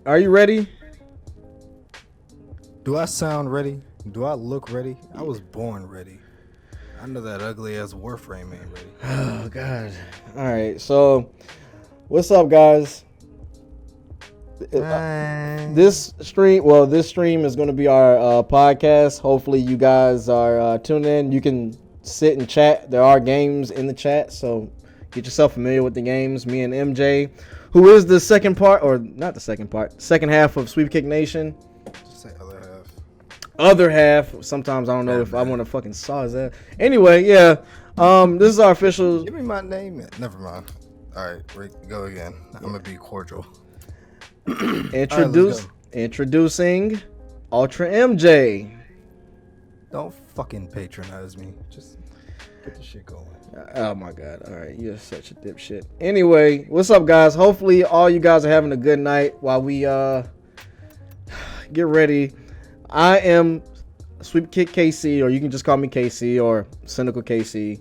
Are you ready? Do I sound ready? Do I look ready? I was born ready. I know that ugly ass Warframe ain't ready. Oh God. All right. So, what's up, guys? This stream is going to be our podcast. Hopefully, you guys are tuned in. You can sit and chat. There are games in the chat, so get yourself familiar with the games. Me and MJ, who is the second part, or not the second part, second half of SweepKickNation. Just say other half. Other half. Sometimes I don't know if I want to fucking saw his ass. Anyway, yeah. This is our official. Give me my name. Never mind. All right, go again. I'm gonna be cordial. Introducing Ultra MJ. Don't fucking patronize me. Just get the shit going. Oh my God. All right. You're such a dipshit. Anyway, what's up, guys? Hopefully all you guys are having a good night while we get ready. I am SweepKick KC, or you can just call me KC or Cynical KC.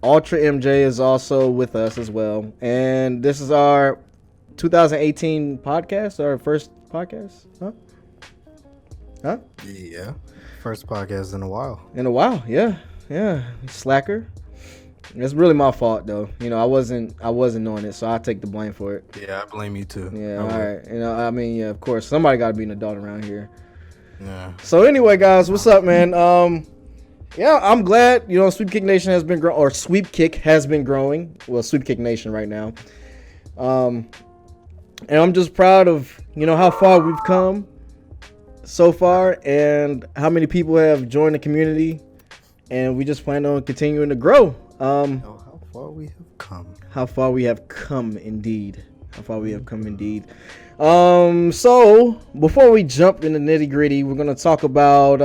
Ultra MJ is also with us as well. And this is our 2018 podcast, our first podcast. Huh? Yeah. First podcast in a while. Yeah. Slacker. It's really my fault though. You know, I wasn't doing it, so I take the blame for it. Yeah, I blame you too. Yeah, all right. You know, I mean, yeah, of course, somebody got to be an adult around here. Yeah. So anyway, guys, what's up, man? Yeah, I'm glad, you know, SweepKickNation has been growing, or SweepKick has been growing. Well, SweepKickNation right now. And I'm just proud of, you know, how far we've come so far and how many people have joined the community, and we just plan on continuing to grow. How far we have come. How far we have come indeed. So before we jump in the nitty gritty, we're going to talk about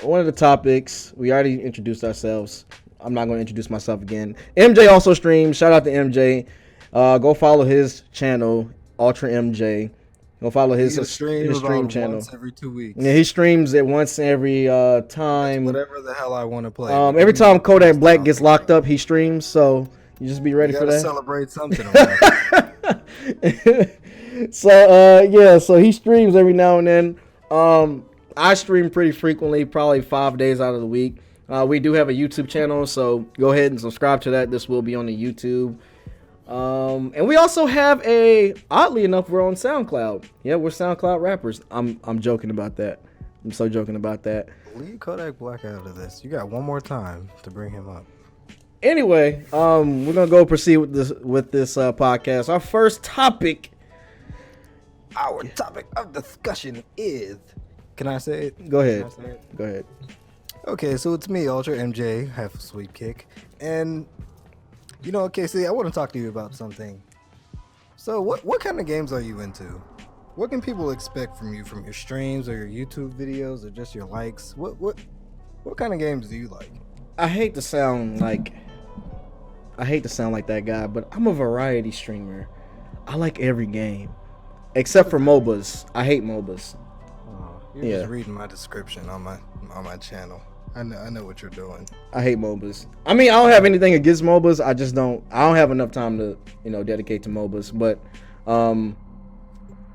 one of the topics. We already introduced ourselves. I'm not going to introduce myself again. MJ also streams. Shout out to MJ. Go follow his channel, Ultra MJ. Go follow his stream channel. Once every 2 weeks. Yeah, he streams it once every time. Whatever the hell I want to play. Every time Kodak Black gets locked up, he streams. So you just be ready for that. Celebrate something. So he streams every now and then. I stream pretty frequently, probably 5 days out of the week. We do have a YouTube channel, so go ahead and subscribe to that. This will be on the YouTube. And we also have oddly enough, we're on SoundCloud. Yeah, we're SoundCloud rappers. I'm joking about that. I'm so joking about that. Leave Kodak Black out of this. You got one more time to bring him up. Anyway, we're gonna go proceed with this podcast. Our first topic. Our topic of discussion is. Can I say it? Go ahead. Go ahead. Okay, so it's me, Ultra MJ, half a SweepKick, and. You know, KC, I want to talk to you about something. So, what kind of games are you into? What can people expect from you, from your streams or your YouTube videos or just your likes? What kind of games do you like? I hate to sound like that guy, but I'm a variety streamer. I like every game, except for MOBAs. I hate MOBAs. You're just reading my description on my channel. I know what you're doing. I hate MOBAs. I mean, I don't have anything against MOBAs. I don't have enough time to, you know, dedicate to MOBAs. But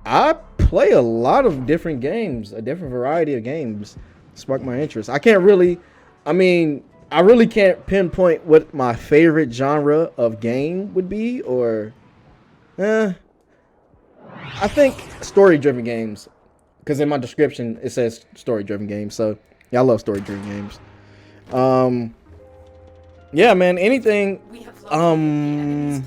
I play a lot of different games, a different variety of games. Spark my interest. I really can't pinpoint what my favorite genre of game would be, or I think story-driven games, because in my description it says story-driven games. So yeah, I love story-driven games. Yeah, man, anything. I mean,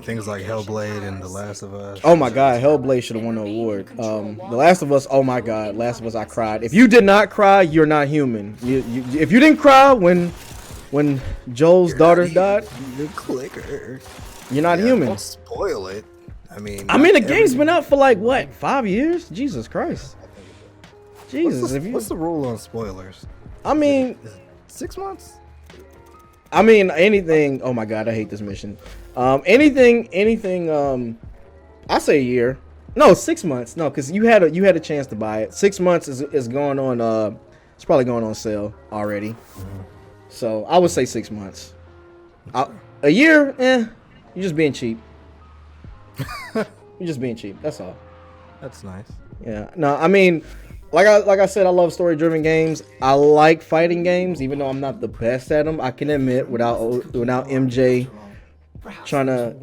things like Hellblade and The Last of Us. Oh my God, Hellblade should have won the award. The Last of Us. Oh my God, Last of Us. I cried. If you did not cry, you're not human. If you didn't cry when Joel's daughter died, you clicker. You're not human. Don't spoil it. I mean, the game's been out for like what, 5 years? Jesus Christ. Jesus. What's the rule on spoilers? I mean, is it 6 months? I mean, anything. Oh my God, I hate this mission. Anything. I say a year. No, 6 months. No, because you had a chance to buy it. 6 months is going on. It's probably going on sale already. Mm-hmm. So I would say 6 months. A year, you're just being cheap. You're just being cheap. That's all. That's nice. Yeah. No, I mean, like I said, I love story-driven games. I like fighting games, even though I'm not the best at them. I can admit, without MJ trying to,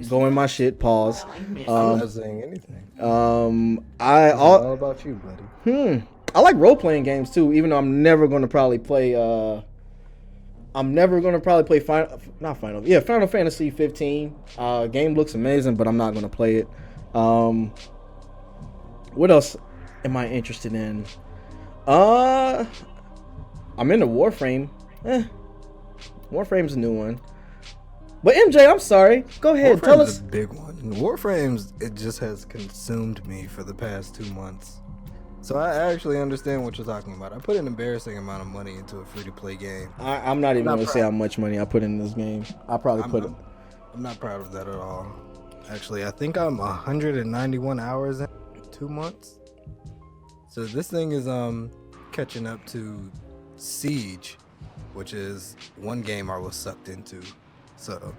go in my shit. Pause. I'm not saying anything. I It's all about you, buddy. I like role-playing games too, even though I'm never gonna probably play. Final Fantasy 15. Game looks amazing, but I'm not gonna play it. What else am I interested in? I'm into Warframe. Warframe's a new one. But MJ, I'm sorry. Go ahead, Warframe's tell us. a big one. Warframe's, it just has consumed me for the past 2 months. So I actually understand what you're talking about. I put an embarrassing amount of money into a free-to-play game. I'm not even gonna say how much money I put in this game. I probably put it. I'm not proud of that at all. Actually, I think I'm 191 hours in 2 months. So this thing is catching up to Siege, which is one game I was sucked into. So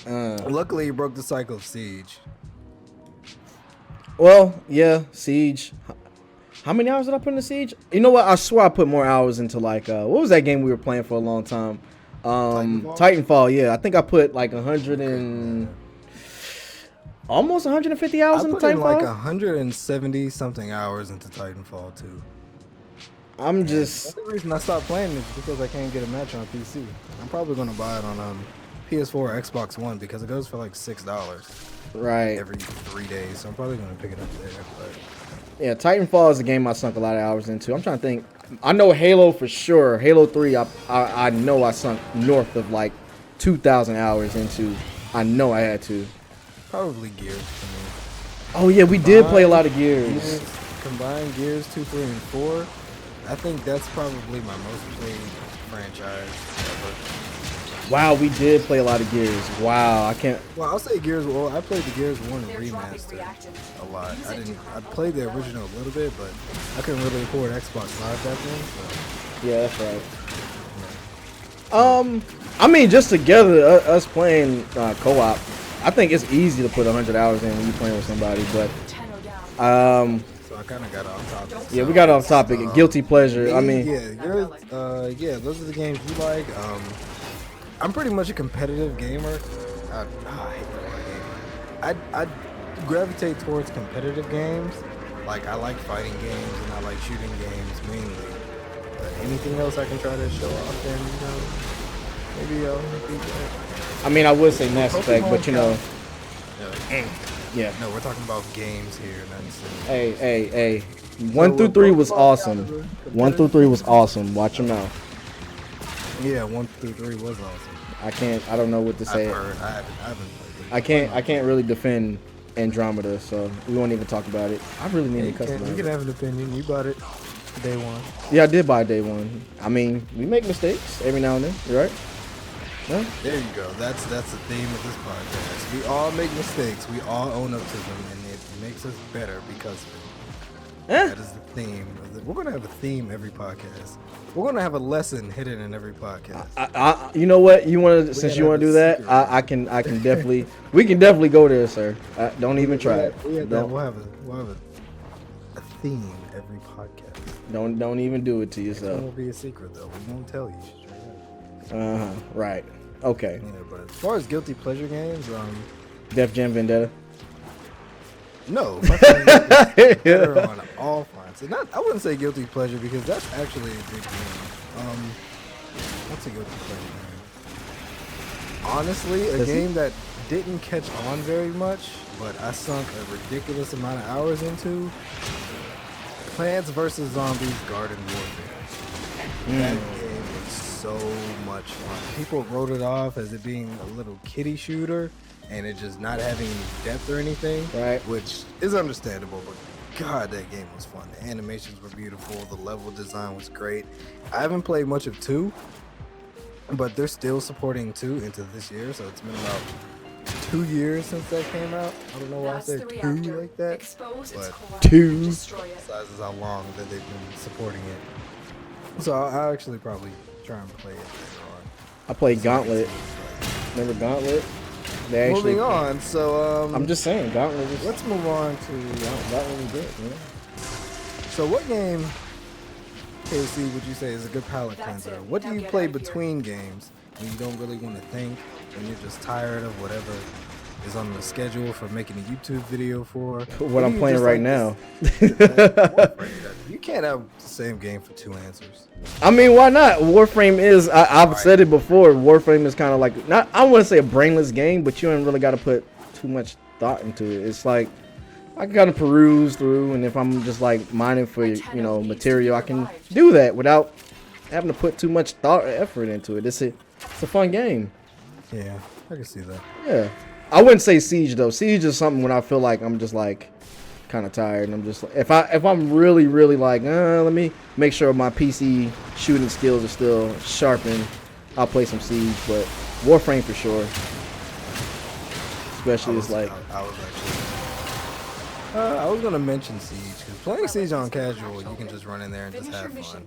luckily you broke the cycle of Siege. Well, yeah, Siege. How many hours did I put into Siege? You know what? I swear I put more hours into what was that game we were playing for a long time? Titanfall. Yeah, I think I put like 100 and almost 150 hours into Titanfall. I put in like 170 something hours into Titanfall too. The only reason I stopped playing is because I can't get a match on PC. I'm probably gonna buy it on PS4 or Xbox One because it goes for like $6 right every 3 days. So I'm probably gonna pick it up there. But yeah, Titanfall is a game I sunk a lot of hours into. I'm trying to think. I know Halo for sure. Halo 3, I know I sunk north of like 2,000 hours into. I know I had to. probably Gears for me. Oh yeah, we did play a lot of Gears. Combined Gears 2, 3, and 4. I think that's probably my most played franchise ever. Wow, we did play a lot of Gears. Wow, I can't. Well, I'll say Gears. Well, I played the Gears 1 remaster a lot. I played the original a little bit, but I couldn't really afford Xbox Live back then. So. Yeah, that's right. I mean, just together, us playing co-op, I think it's easy to put 100 hours in when you're playing with somebody. But So I kind of got off topic. yeah, we got off topic. Guilty pleasure. I mean, those are the games you like. I'm pretty much a competitive gamer. I hate that game. I gravitate towards competitive games. Like I like fighting games and I like shooting games mainly. But anything else I can try to show off, then maybe I'll be good. I mean, I would say Mass Effect, but yeah. No, we're talking about games here. Hey. 1 through 3 was awesome. 1 through 3 was awesome. Watch your mouth. Yeah, 1 through 3 was awesome. I don't know what to say. I haven't played it. I can't really defend Andromeda, so we won't even talk about it. I really need to customize. You can have an opinion. You bought it day one. Yeah, I did buy day one. I mean, we make mistakes every now and then, right? Yeah? There you go. That's the theme of this podcast. We all make mistakes. We all own up to them, and it makes us better because of it. That is the theme. We're gonna have a theme every podcast. We're gonna have a lesson hidden in every podcast. You know what? Since you want to do that, I can definitely. We can definitely go there, sir. Don't even try it. We'll have a theme every podcast. Don't even do it to yourself. It won't be a secret though. We won't tell you straight up. Right. Okay. Yeah, but as far as guilty pleasure games, Def Jam Vendetta. No, better on all fronts. And I wouldn't say guilty pleasure because that's actually a big game. What's a guilty pleasure game? Honestly, a game that didn't catch on very much, but I sunk a ridiculous amount of hours into. Plants vs. Zombies Garden Warfare. That game was so much fun. People wrote it off as it being a little kiddie shooter and it just not having any depth or anything, right? Which is understandable, but God, that game was fun. The animations were beautiful. The level design was great. I haven't played much of 2, but they're still supporting 2 into this year, so it's been about 2 years since that came out. I don't know why I said 2 like that, but 2 sizes how long that they've been supporting it. So I'll actually probably try and play it later on. I played Gauntlet. Remember Gauntlet? They actually. Moving on. So I'm just saying, Gauntlet is. let's move on to. Gauntlet is good, man. So what game, KC, would you say is a good palate cleanser? What do you play between games when you don't really want to think, when you're just tired of whatever is on the schedule for making a YouTube video for? What I'm playing right now. You can't have the same game for two answers. I mean, why not? Warframe is. I've said it before. Warframe is kind of like not. I wouldn't say a brainless game, but you ain't really got to put too much thought into it. It's like I can kind of peruse through, and if I'm just like mining for material, I can do that without having to put too much thought or effort into it. It's a fun game. Yeah, I can see that. Yeah, I wouldn't say Siege though. Siege is something when I feel like I'm just like kind of tired, and I'm just like, if I'm really like let me make sure my PC shooting skills are still sharpened, I'll play some Siege. But Warframe for sure, especially it's like I was gonna mention Siege because playing Siege on casual, you can just run in there and just have fun.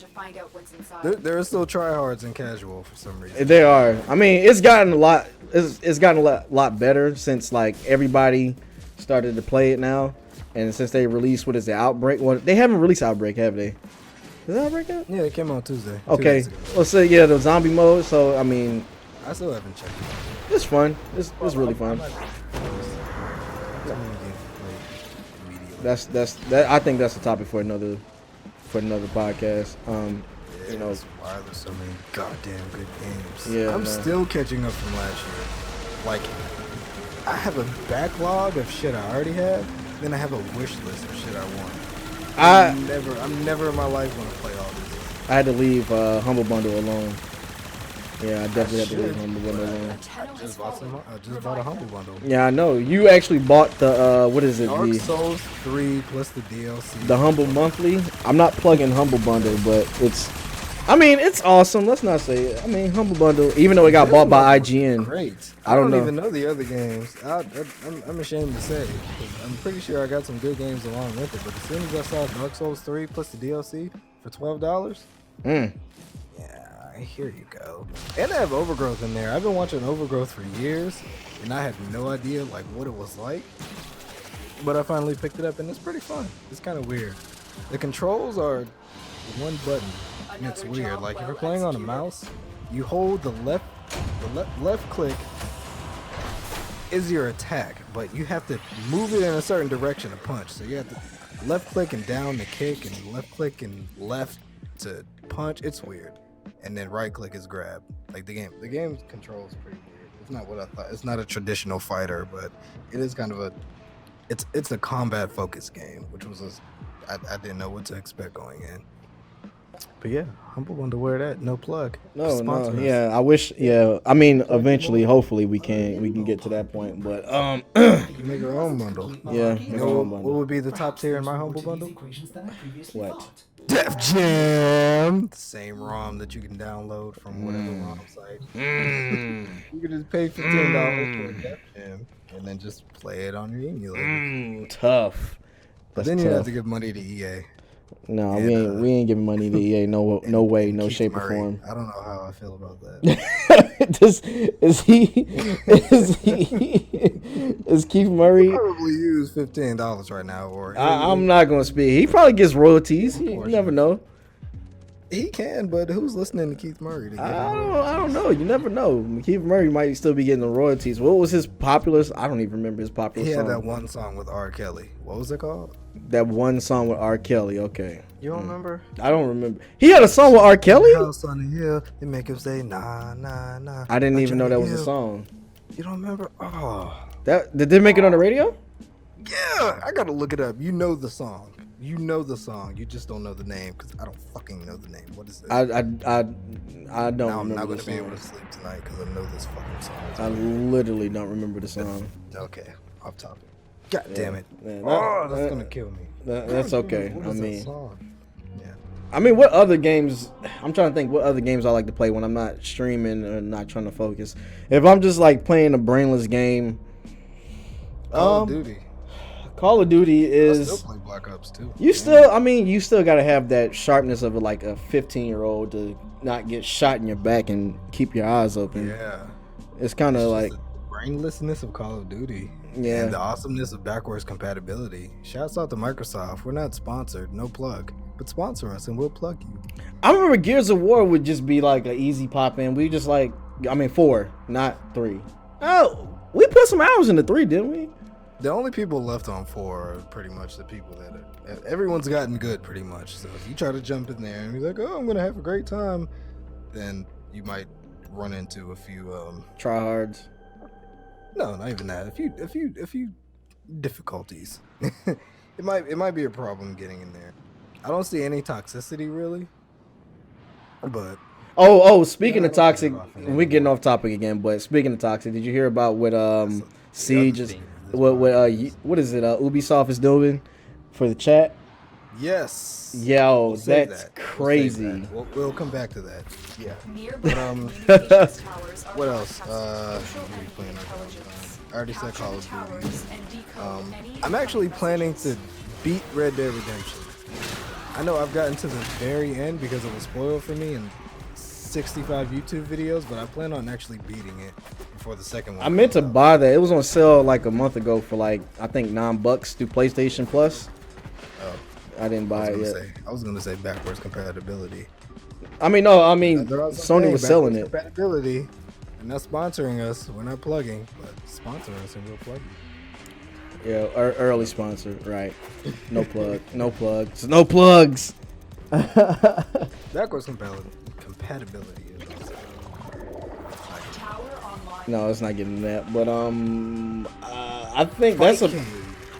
There are still tryhards in casual for some reason. they are. I mean, it's gotten a lot. It's gotten a lot better since like everybody started to play it now. And since they released, what is the Outbreak? Well, they haven't released Outbreak, have they? Is Outbreak out? Yeah, it came out Tuesday. Okay. Well, so yeah, the zombie mode. So I mean, I still haven't checked it out. it's fun. It's really fun. That's that. I think that's the topic for another podcast. Why are there so many goddamn good games? Yeah, I'm still catching up from last year. Like, I have a backlog of shit I already have. Then I have a wish list of shit I want. I'm never in my life gonna play all this. I had to leave Humble Bundle alone. Yeah, I definitely had to leave Humble Bundle alone. I just bought a Humble Bundle. Yeah, I know. You actually bought the what is it? Dark Souls 3 plus the DLC. The Humble Monthly. I'm not plugging Humble Bundle, but it's awesome. Let's not say it. I mean, Humble Bundle, even though it got bought by IGN. Great. I don't know. even know the other games. I'm ashamed to say. I'm pretty sure I got some good games along with it. But as soon as I saw Dark Souls 3 plus the DLC for $12, yeah, here you go. And I have Overgrowth in there. I've been watching Overgrowth for years, and I had no idea like what it was like. But I finally picked it up, and it's pretty fun. It's kind of weird. The controls are one button, and it's weird. Like if you're playing on a mouse, you hold the left click is your attack, but you have to move it in a certain direction to punch. So you have to left click and down to kick, and left click and left to punch. It's weird. And then right click is grab. Like the game control is pretty weird. It's not what I thought. It's not a traditional fighter, but it is kind of it's a combat focused game, which was I didn't know what to expect going in. But yeah, Humble Bundle, where that? No plug. No, yeah. I wish. Yeah, I mean, eventually, hopefully, we can get to that point. But you can make your own bundle. Yeah. You know what would be the top tier in my Humble Bundle? What? Def Jam. The same ROM that you can download from whatever ROM site. You can just pay $15 for a Def Jam and then just play it on your emulator. Tough. But then you have to give money to EA. No, and, we ain't giving money to EA. No way, no shape or form. I don't know how I feel about that. Is Keith Murray? He'll probably use $15 right now, or I'm not gonna speak. He probably gets royalties. You never know. He can, but who's listening to Keith Murray? I don't know. You never know. Keith Murray might still be getting the royalties. What was his popular? I don't even remember his popular song. He had that one song with R. Kelly. What was it called? That one song with R. Kelly. Okay. You don't remember? I don't remember. He had a song with R. Kelly? House on the hill, they make him say nah, nah, nah. I didn't even know that was a song. You don't remember? Oh. Did they make it on the radio? Yeah, I gotta look it up. You know the song. You know the song. You just don't know the name because I don't fucking know the name. What is it? I don't remember. I'm not gonna be able to sleep tonight because I know this fucking song. I literally don't remember the song. Okay, off topic. God damn it. Man, that's gonna kill me. That's okay. What is that song? Yeah. I mean, what other games? I'm trying to think what other games I like to play when I'm not streaming or not trying to focus. If I'm just like playing a brainless game, Call of Duty. Call of Duty is. I still play Black Ops 2. You still gotta have that sharpness of like a 15-year-old to not get shot in your back and keep your eyes open. Yeah. It's kind of like. The brainlessness of Call of Duty. Yeah. And the awesomeness of backwards compatibility. Shouts out to Microsoft. We're not sponsored, no plug, but sponsor us and we'll plug you. I remember Gears of War would just be like an easy pop in. We just like, I mean, 4, not 3. Oh, we put some hours into 3, didn't we? The only people left on 4 are pretty much the people that are, everyone's gotten good pretty much. So if you try to jump in there and be like, oh, I'm gonna have a great time, then you might run into a few tryhards. No, not even that. A few difficulties. it might be a problem getting in there. I don't see any toxicity really, but speaking of toxic, we're getting off topic again. But speaking of toxic, did you hear about what Siege is? What is it? Ubisoft is doing for the chat? Yes. Yo, that's crazy. We'll come back to that. Yeah. But, what else? I already said Call of Duty. I'm actually planning to beat Red Dead Redemption. I know I've gotten to the very end because it was spoiled for me in 65 YouTube videos, but I plan on actually beating it before the second one. I meant to buy that. It was on sale like a month ago for like, I think $9 through PlayStation Plus. Oh. I didn't buy it yet. I was gonna say backwards compatibility. Sony was selling it. Compatibility. And not sponsoring us. We're not plugging, but sponsor us and we'll plug you. Yeah, early sponsor, right? No plug, no plugs, no plugs. Backwards compatibility is also no, it's not getting that. But I think that's a.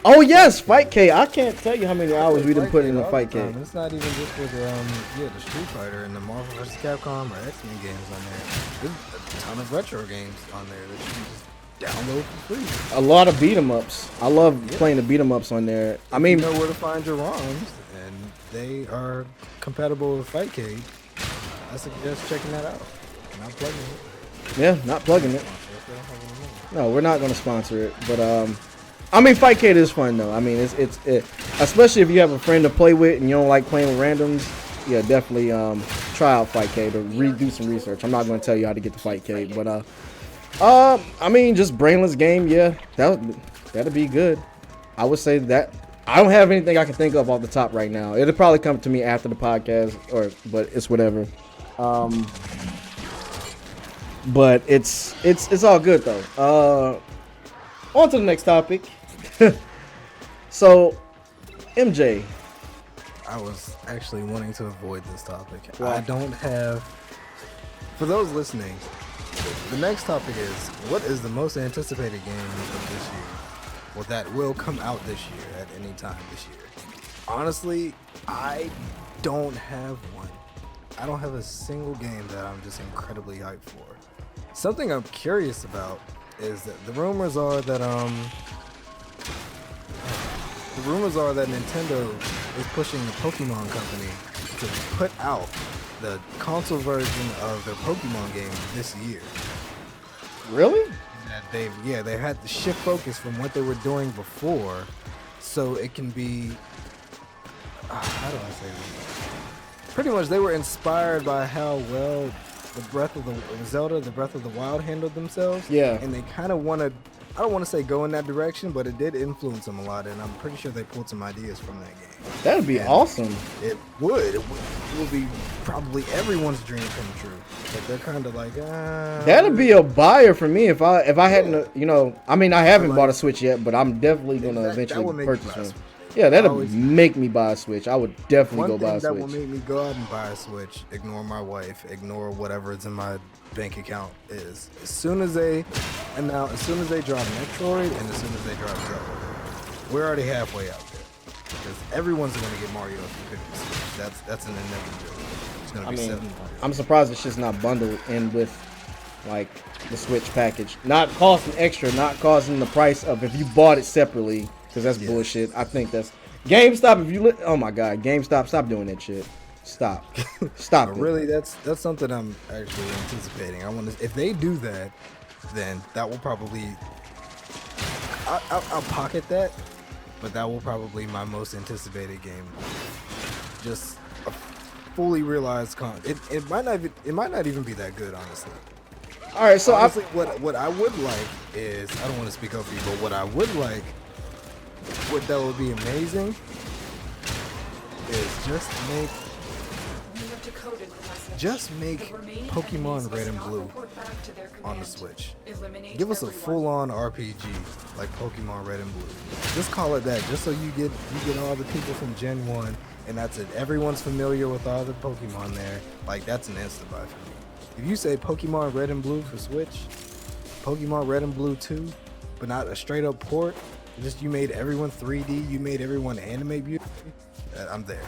Oh yes, Fight K. I can't tell you how many hours we done put in the Fight K. It's not even just with the Street Fighter and the Marvel vs. Capcom or X-Men games on there. There's a ton of retro games on there that you can just download for free. A lot of beat 'em ups. I love playing the beat 'em ups on there. I mean, you know where to find your ROMs, and they are compatible with Fight K. I suggest checking that out. Not plugging it. Yeah, not plugging it. No, we're not gonna sponsor it, but I mean, Fight K is fun though. I mean, it's especially if you have a friend to play with and you don't like playing with randoms. Yeah, definitely try out Fight K to do some research. I'm not going to tell you how to get to Fight K, but I mean, just brainless game. Yeah, that'd be good. I would say that. I don't have anything I can think of off the top right now. It'll probably come to me after the podcast, but it's whatever. But it's all good though. On to the next topic. So, MJ. I was actually wanting to avoid this topic. Why? I don't have. For those listening, the next topic is what is the most anticipated game of this year? Well, that will come out this year at any time this year. Honestly, I don't have one. I don't have a single game that I'm just incredibly hyped for. Something I'm curious about is that the rumors are that Nintendo is pushing the Pokemon company to put out the console version of their Pokemon game this year. Really? That they've had to shift focus from what they were doing before, so it can be. How do I say this? Pretty much, they were inspired by how well the Breath of the Wild handled themselves. Yeah. And they kind of want to. I don't want to say go in that direction, but it did influence them a lot, and I'm pretty sure they pulled some ideas from that game. That'd be awesome. It would. It would be probably everyone's dream come true. But they're kind of like, That'd be a buyer for me if I hadn't, I mean, I haven't bought a Switch yet, but I'm definitely gonna eventually purchase one. Yeah, that'll make me buy a Switch. I would definitely go buy a Switch. One thing that will make me go out and buy a Switch, ignore my wife, ignore whatever's in my bank account, is as soon as they drop Metroid and as soon as they drop Zelda, we're already halfway out there. Because everyone's going to get Mario if you pick up the Switch. That's an inevitability. It's going to be 7 Mario. I'm surprised it's just not bundled in with like the Switch package. Not costing extra, not causing the price of if you bought it separately. Because that's bullshit. I think that's GameStop. Oh my God, GameStop, stop doing that shit. Stop it. Really, that's something I'm actually anticipating. I want to. If they do that, then that will probably. I'll pocket that, but that will probably be my most anticipated game. Just a fully realized It might not even be that good, honestly. All right, so Honestly, what I would like is, I don't want to speak up for you, but what I would like, what that would be amazing, is just make Pokemon Red and Blue on the Switch. Give us a full-on RPG like Pokemon Red and Blue. Just call it that, just so you get all the people from Gen 1, and that's it. Everyone's familiar with all the Pokemon there. Like, that's an insta-buy for me. If you say Pokemon Red and Blue for Switch, Pokemon Red and Blue 2, but not a straight-up port, just you made everyone 3D, you made everyone animate beautifully, I'm there.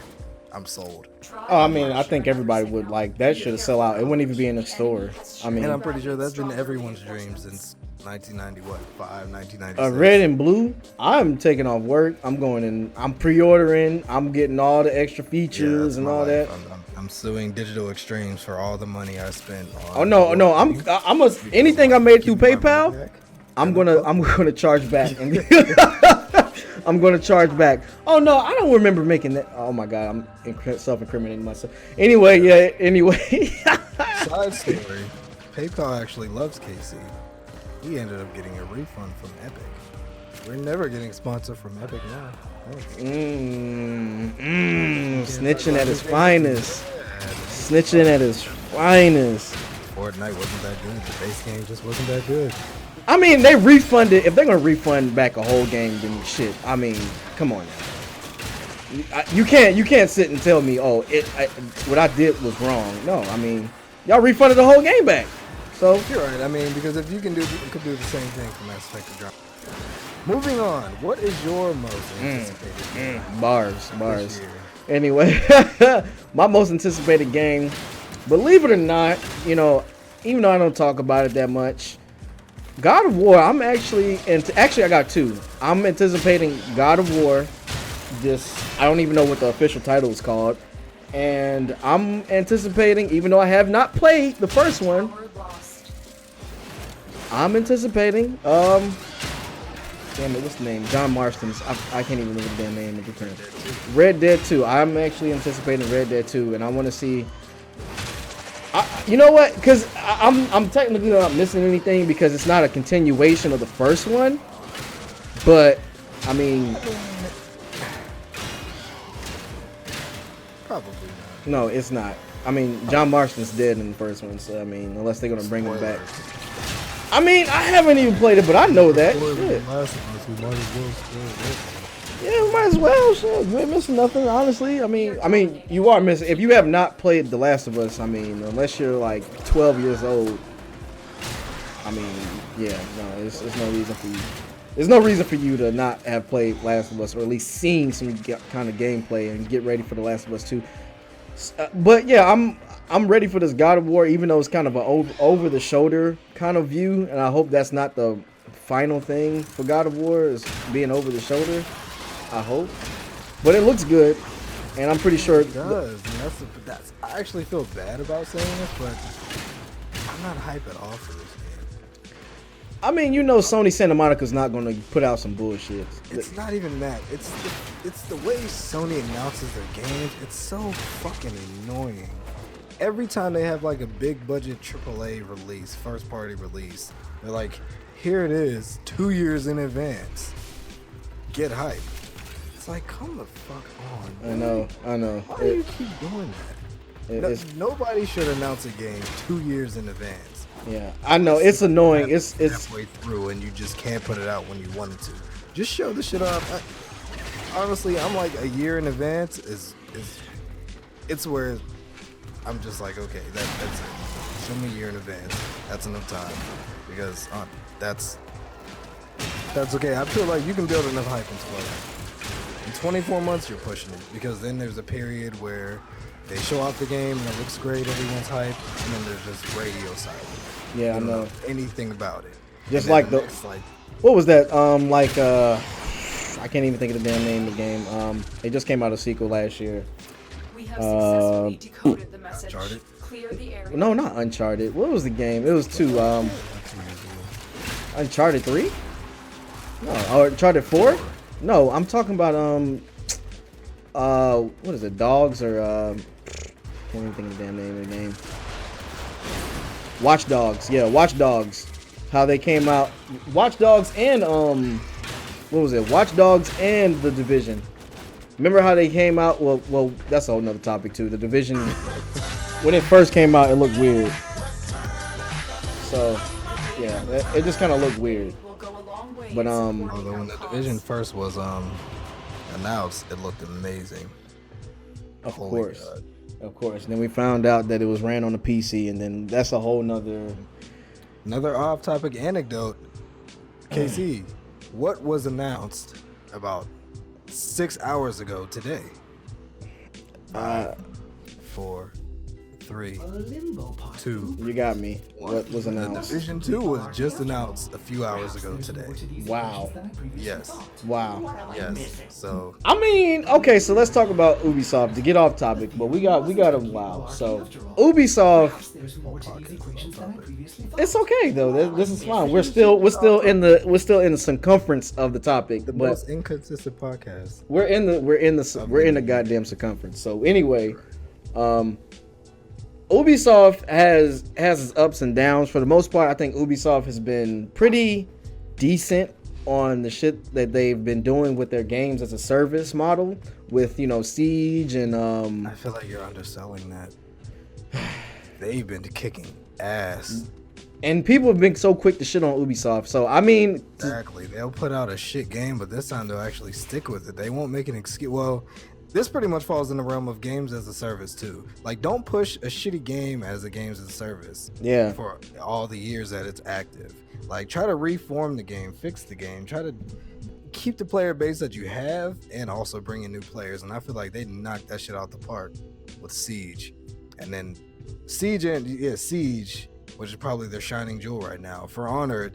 I'm sold. Oh, I mean, I think everybody would like that. Should sell out. It wouldn't even be in the store. I mean, and I'm pretty sure that's been everyone's dream since 1996. Red and Blue. I'm taking off work. I'm going in. I'm pre-ordering. I'm getting all the extra features and all that. I'm suing Digital Extremes for all the money I spent on. Oh no! Anything I made through PayPal, I'm gonna charge back. I'm gonna charge back. Oh no, I don't remember making that. Oh my god, I'm self-incriminating myself. Anyway, yeah. Anyway. Side story: PayPal actually loves KC. He ended up getting a refund from Epic. We're never getting sponsored from Epic now. Snitching at his finest. Snitching at his finest. Fortnite wasn't that good. The base game just wasn't that good. I mean, they refunded. If they're gonna refund back a whole game, then shit. I mean, come on now. You can't sit and tell me, oh, what I did was wrong. No, I mean, y'all refunded the whole game back. So you're right. I mean, because if you could do the same thing for Mass Effect Andromeda. Moving on, what is your most anticipated game? Bars. Anyway, my most anticipated game, believe it or not, you know, even though I don't talk about it that much, God of War. I'm actually I got two. I'm anticipating God of War. I don't even know what the official title is called, and I'm anticipating, even though I have not played the first one, I'm anticipating damn it, what's the name? John Marston's. I can't even remember the damn name of the turn. Red Dead 2. I'm actually anticipating Red Dead 2, and I want to see. You know what? Because I'm technically not missing anything because it's not a continuation of the first one. But I mean, probably not. No, it's not. I mean, John Marston's dead in the first one, so I mean, unless they're gonna bring him back. I mean, I haven't even played it, but I know that. Shit. Yeah, we might as well. Shit, you ain't missing nothing, honestly. I mean, you are missing. If you have not played The Last of Us, I mean, unless you're like 12 years old, I mean, yeah, no, there's no reason for you. There's no reason for you to not have played Last of Us, or at least seen some kind of gameplay and get ready for The Last of Us 2. But yeah, I'm ready for this God of War, even though it's kind of an over-the-shoulder kind of view, and I hope that's not the final thing for God of War, is being over the shoulder. I hope, but it looks good, and I'm pretty sure it does. That's I actually feel bad about saying this, but I'm not hype at all for this game. I mean, you know, Sony Santa Monica's not going to put out some bullshit. It's not even that. It's the way Sony announces their games. It's so fucking annoying. Every time they have like a big budget AAA release, first party release, they're like, here it is, 2 years in advance. Get hype. It's like, come the fuck on. I know. Why do you keep doing that? Nobody should announce a game 2 years in advance. Yeah, I know. It's annoying. It's halfway through and you just can't put it out when you wanted to. Just show the shit off. Honestly, I'm like a year in advance it's where I'm just like, okay, that's it. Show me a year in advance. That's enough time, because that's okay. I feel like you can build enough hype into it. In 24 months, you're pushing it, because then there's a period where they show off the game and it looks great, everyone's hype, and then there's just radio silence. Yeah, I know anything about it. Just like what was that? I can't even think of the damn name of the game. It just came out a sequel last year. We have successfully decoded the message. Uncharted? Clear the area. No, not Uncharted. What was the game? It was two. Uncharted 3? No, or Uncharted 4? No, I'm talking about what is it? Dogs or can't even think of the damn name of the game. Watch Dogs. Yeah, Watch Dogs. How they came out. Watch Dogs and what was it? Watch Dogs and The Division. Remember how they came out? Well, that's a whole nother topic too. The Division, when it first came out, it looked weird. So, yeah, it just kind of looked weird. But Although when the Division first was announced, it looked amazing. Of Holy course, God. of course. And then we found out that it was ran on the PC, and then that's a whole nother. Another off-topic anecdote. KC, what was announced about 6 hours ago today? 5, 4, 3, 2. You got me. What was The announced? Division 2 was just announced a few hours ago today. Wow. Yes. Wow. Yes. So I mean, okay, so let's talk about Ubisoft to get off topic, but we got a wow. So Ubisoft, it's okay though. This is fine. We're still in the circumference of the topic, the but most inconsistent podcast. we're in the goddamn circumference. So anyway, Ubisoft has its ups and downs. For the most part, I think Ubisoft has been pretty decent on the shit that they've been doing with their games as a service model with, Siege and I feel like you're underselling that. They've been kicking ass. and people have been so quick to shit on Ubisoft. So I mean, Exactly. They'll put out a shit game, but this time they'll actually stick with it. They won't make an excuse. Well, this pretty much falls in the realm of games as a service too. Like, don't push a shitty game as a games as a service. Yeah. For all the years that it's active. Like, try to reform the game, fix the game, try to keep the player base that you have, and also bring in new players. And I feel like they knocked that shit out the park with Siege, and then Siege, which is probably their shining jewel right now. For Honor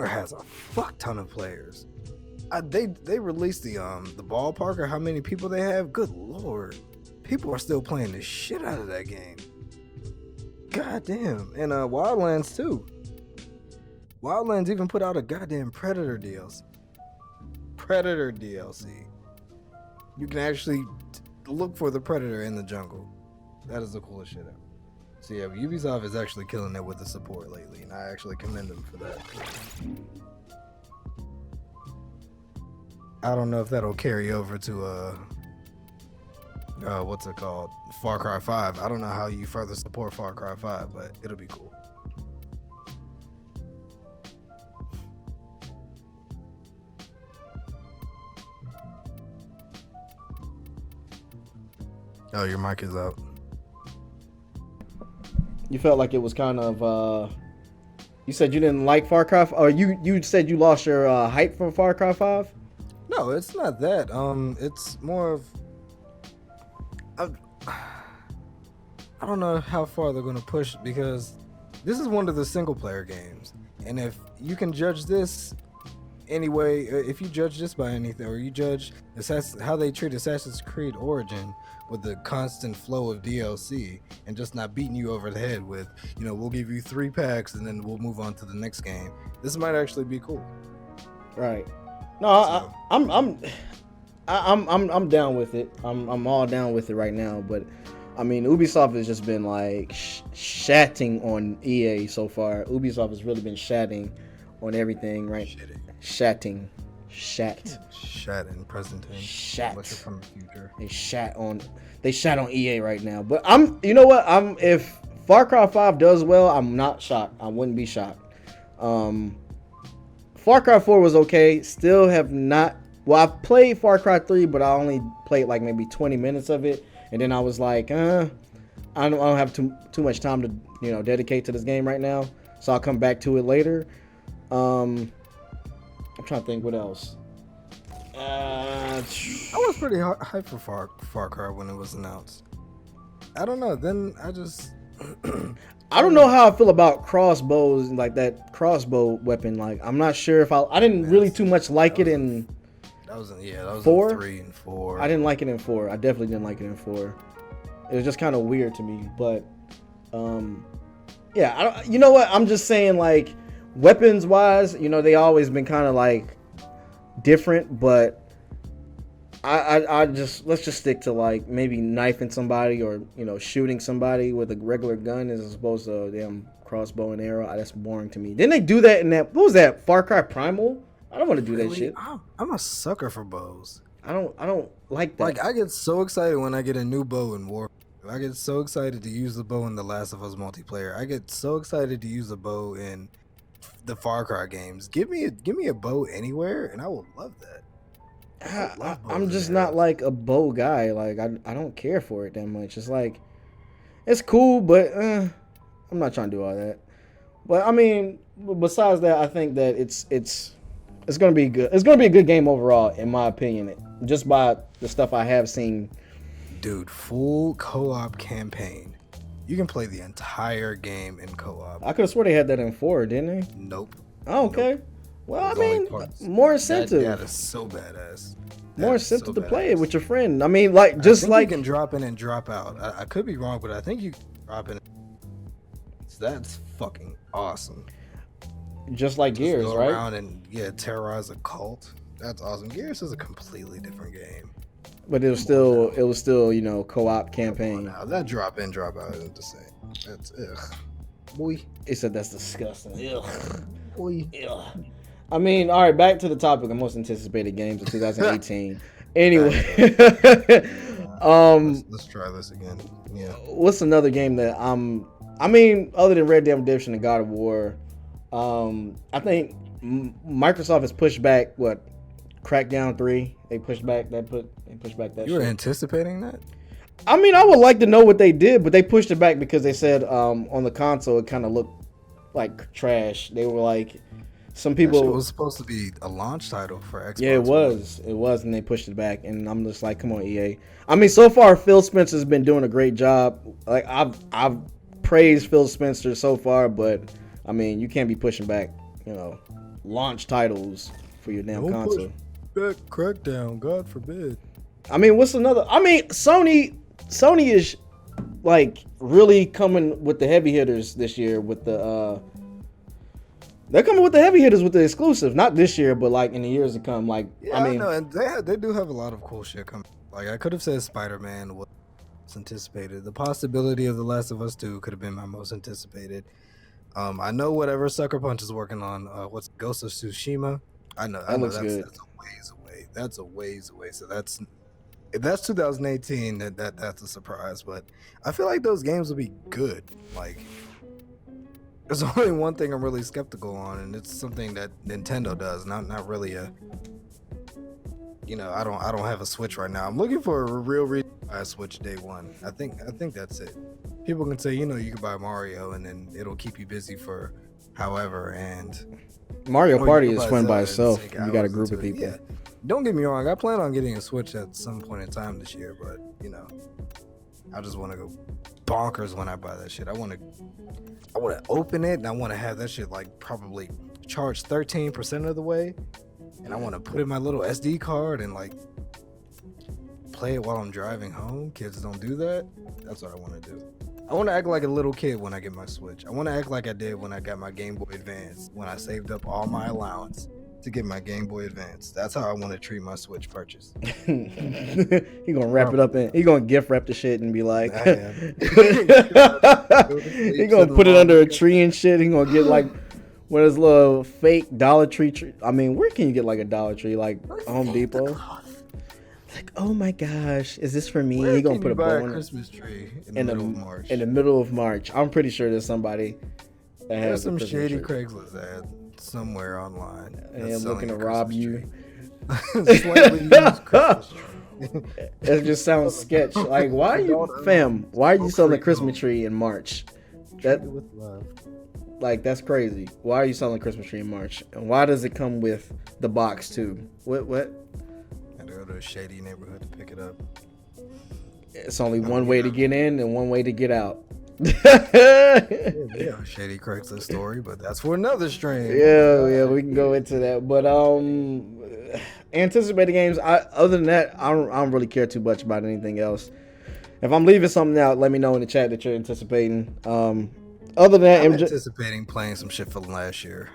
has a fuck ton of players. They released the ballpark, or how many people they have. Good lord, people are still playing the shit out of that game. God damn. And Wildlands too. Wildlands even put out a goddamn Predator DLC. You can actually look for the Predator in the jungle. That is the coolest shit ever. So yeah, Ubisoft is actually killing it with the support lately, and I actually commend them for that. I don't know if that'll carry over to what's it called? Far Cry 5. I don't know how you further support Far Cry 5, but it'll be cool. Oh, your mic is out. you felt like it was kind of. You said you didn't like Far Cry, or you said you lost your hype for Far Cry 5. No, it's not that. It's more of I don't know how far they're gonna push, because this is one of the single player games, and if you can judge this anyway, if you judge this by anything, or you judge how they treat Assassin's Creed Origin with the constant flow of DLC and just not beating you over the head with, we'll give you 3 packs and then we'll move on to the next game. This might actually be cool. Right. No, I'm down with it. I'm all down with it right now. But I mean, Ubisoft has just been like shatting on EA so far. Ubisoft has really been shatting on everything, right? Shat in present tense. Shat. Unless you're from the future. They shat on EA right now. But if Far Cry 5 does well, I'm not shocked. I wouldn't be shocked. Far Cry 4 was okay. Still have not. Well, I played Far Cry 3, but I only played like maybe 20 minutes of it, and then I was like, I don't have too much time to dedicate to this game right now. So I'll come back to it later. I'm trying to think what else. I was pretty hyped for Far Cry when it was announced. I don't know. Then I just. I don't know how I feel about crossbows, like that crossbow weapon. Like, I'm not sure if I didn't really too much like it in. That was in 4? 3 and 4. I didn't like it in 4. I definitely didn't like it in 4. It was just kind of weird to me. But, yeah, you know what? I'm just saying, like, weapons wise, they always been kind of like different. But I just let's just stick to like maybe knifing somebody or shooting somebody with a regular gun as opposed to a damn crossbow and arrow. That's boring to me. Didn't they do that in that? What was that? Far Cry Primal? I don't want to do that shit. I'm a sucker for bows. I don't like that. Like I get so excited when I get a new bow in War. I get so excited to use the bow in The Last of Us multiplayer. I get so excited to use a bow in the Far Cry games. Give me a bow anywhere, and I will love that. I'm just not like a bow guy. Like I don't care for it that much. It's like it's cool, but I'm not trying to do all that. But I mean, besides that, I think that it's gonna be good. It's gonna be a good game overall, in my opinion. Just by the stuff I have seen. Dude, full co-op campaign. You can play the entire game in co-op. I could have swore they had that in 4, didn't they? Nope. Oh, okay. Nope. Well, I mean, more incentive. That is so badass. More incentive to play it with your friend. I mean, like just like you can drop in and drop out. I could be wrong, but I think you can drop in. That's fucking awesome. Just like Gears, go right? Around and terrorize a cult. That's awesome. Gears is a completely different game. But it was still co-op campaign. Now that drop in, drop out isn't the same. That's boy. He said that's disgusting. Ugh. Boy. Ugh. I mean, all right, back to the topic of most anticipated games of 2018. Anyway, let's try this again. Yeah. What's another game that I mean, other than Red Dead Redemption and God of War, I think Microsoft has pushed back Crackdown 3. They pushed back that shit. You were anticipating that? I mean, I would like to know what they did, but they pushed it back because they said on the console it kind of looked like trash. They were like, some people. It was supposed to be a launch title for Xbox. Yeah, it was, and they pushed it back. And I'm just like, come on, EA. I mean, so far Phil Spencer's been doing a great job. Like I've praised Phil Spencer so far, but I mean, you can't be pushing back, launch titles for your damn console. Back Crackdown, God forbid. I mean, what's another? I mean, Sony is like really coming with the heavy hitters this year with the they're coming with the heavy hitters with the exclusive. Not this year, but like in the years to come. Like, yeah, I mean, know, and they do have a lot of cool shit coming. Like I could have said Spider-Man was anticipated. The possibility of The Last of Us 2 could have been my most anticipated. I know whatever Sucker Punch is working on. What's Ghost of Tsushima? I know looks good. That's a ways away. That's a ways away. So if that's 2018, that's a surprise. But I feel like those games will be good. Like, there's only one thing I'm really skeptical on, and it's something that Nintendo does. Not really a. I don't have a Switch right now. I'm looking for a real reason to buy a Switch day one. I think that's it. People can say, you can buy Mario and then it'll keep you busy for however. And Mario Party is fun by itself. You got a group of people. Yeah. Don't get me wrong. I plan on getting a Switch at some point in time this year, but I just want to go bonkers when I buy that shit. I want to open it and I want to have that shit like probably charged 13% of the way. And I want to put in my little SD card and like play it while I'm driving home. Kids don't do that. That's what I want to do. I want to act like a little kid when I get my Switch. I want to act like I did when I got my Game Boy Advance, when I saved up all my allowance to get my Game Boy Advance. That's how I want to treat my Switch purchase. He gonna wrap it up and he gonna gift wrap the shit and be like, he gonna put it under a tree and shit. He gonna get like one of those little fake Dollar Tree. I mean, where can you get like a Dollar Tree, like Home Depot? Like, oh my gosh, is this for me? Where He gonna can put you a buy bow a in Christmas tree in the middle of March? In the middle of March, I'm pretty sure there's somebody that has some a Christmas shady tree. Craigslist ad somewhere online. And looking to rob you. Slightly used Christmas tree. It just sounds sketch. Like, why are you selling a Christmas tree in March? With love. Like, that's crazy. Why are you selling a Christmas tree in March? And why does it come with the box too? What? I go to a shady neighborhood to pick it up. It's only one way to get in and one way to get out. Yeah, shady Craigslist story, but that's for another stream. Yeah, we can go into that. But anticipated games. Other than that, I don't really care too much about anything else. If I'm leaving something out, let me know in the chat that you're anticipating. Other than that, I'm anticipating playing some shit from last year.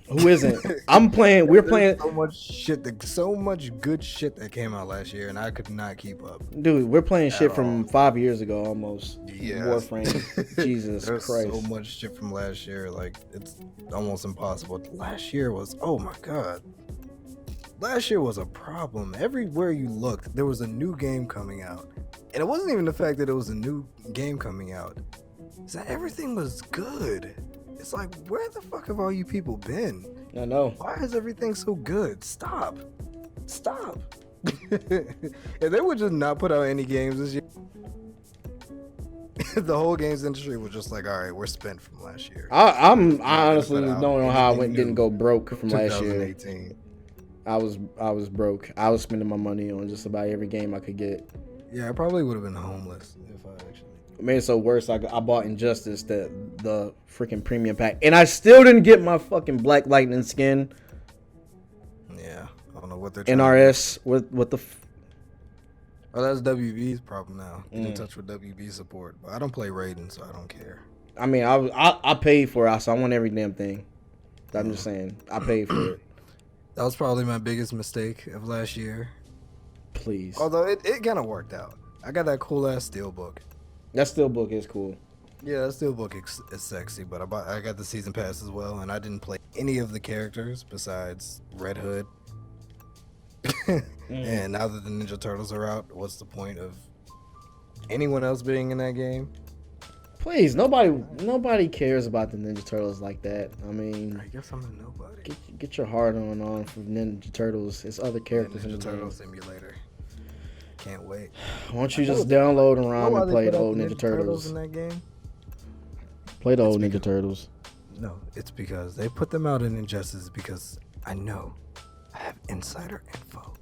Who isn't? I'm playing. We're playing. So much good shit that came out last year, and I could not keep up. Dude, we're playing shit all. from 5 years ago almost. Yeah. Warframe. Jesus There's Christ. so much shit from last year. Like, it's almost impossible. Last year was, oh my God. Last year was a problem. Everywhere you looked, there was a new game coming out. And it wasn't even the fact that it was a new game coming out. It's that everything was good. It's like, where the fuck have all you people been? I know. Why is everything so good? Stop. If they would just not put out any games this year, the whole games industry was just like, all right, we're spent from last year. I honestly don't know how I didn't go broke from last year. 2018. I was broke. I was spending my money on just about every game I could get. Yeah, I probably would have been homeless if I actually. It made it so worse. I bought Injustice, the freaking premium pack, and I still didn't get my fucking Black Lightning skin. Yeah, I don't know what they're trying NRS what the. Oh, that's WB's problem now. Get in touch with WB support. But I don't play Raiden, so I don't care. I mean, I paid for it, so I want every damn thing. I'm just saying, I paid for it. That was probably my biggest mistake of last year. Please. Although it kind of worked out. I got that cool ass steelbook. That steelbook is cool. Yeah, that steelbook is sexy, but I got the season pass as well, and I didn't play any of the characters besides Red Hood. And now that the Ninja Turtles are out, what's the point of anyone else being in that game? Please, nobody cares about the Ninja Turtles like that. I mean, I guess I'm a nobody. get your heart on for Ninja Turtles. It's other characters in Ninja the Turtle game. Simulator. Can't wait. Why don't you just download and ROM and play the old Ninja Turtles? In that game? Play the old Ninja Turtles. No, it's because they put them out in Injustice because I know I have insider info.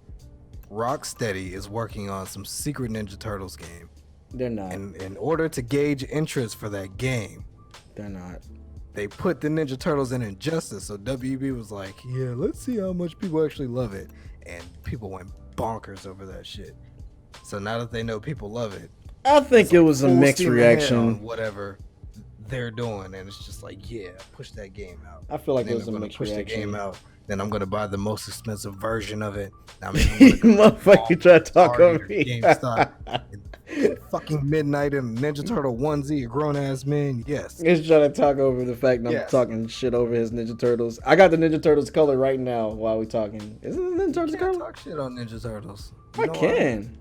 Rocksteady is working on some secret Ninja Turtles game. They're not. And in order to gauge interest for that game, They're not. they put the Ninja Turtles in Injustice. So WB was like, yeah, let's see how much people actually love it. And people went bonkers over that shit. So now that they know people love it, I think it was a full mixed steam ahead on reaction. whatever they're doing, and it's just like, yeah, push that game out. I feel like And it then was a I'm gonna mixed push the reaction. game out. Then I'm gonna buy the most expensive version of it. I'm Motherfucker, you try to talk over me. GameStop. Fucking midnight in Ninja Turtle onesie, a grown ass man. Yes. He's trying to talk over the fact that I'm Yes. talking shit over his Ninja Turtles. I got the Ninja Turtles color right now while we talking. Isn't the Ninja Turtles You can't color? talk shit on Ninja Turtles. I You know why? can.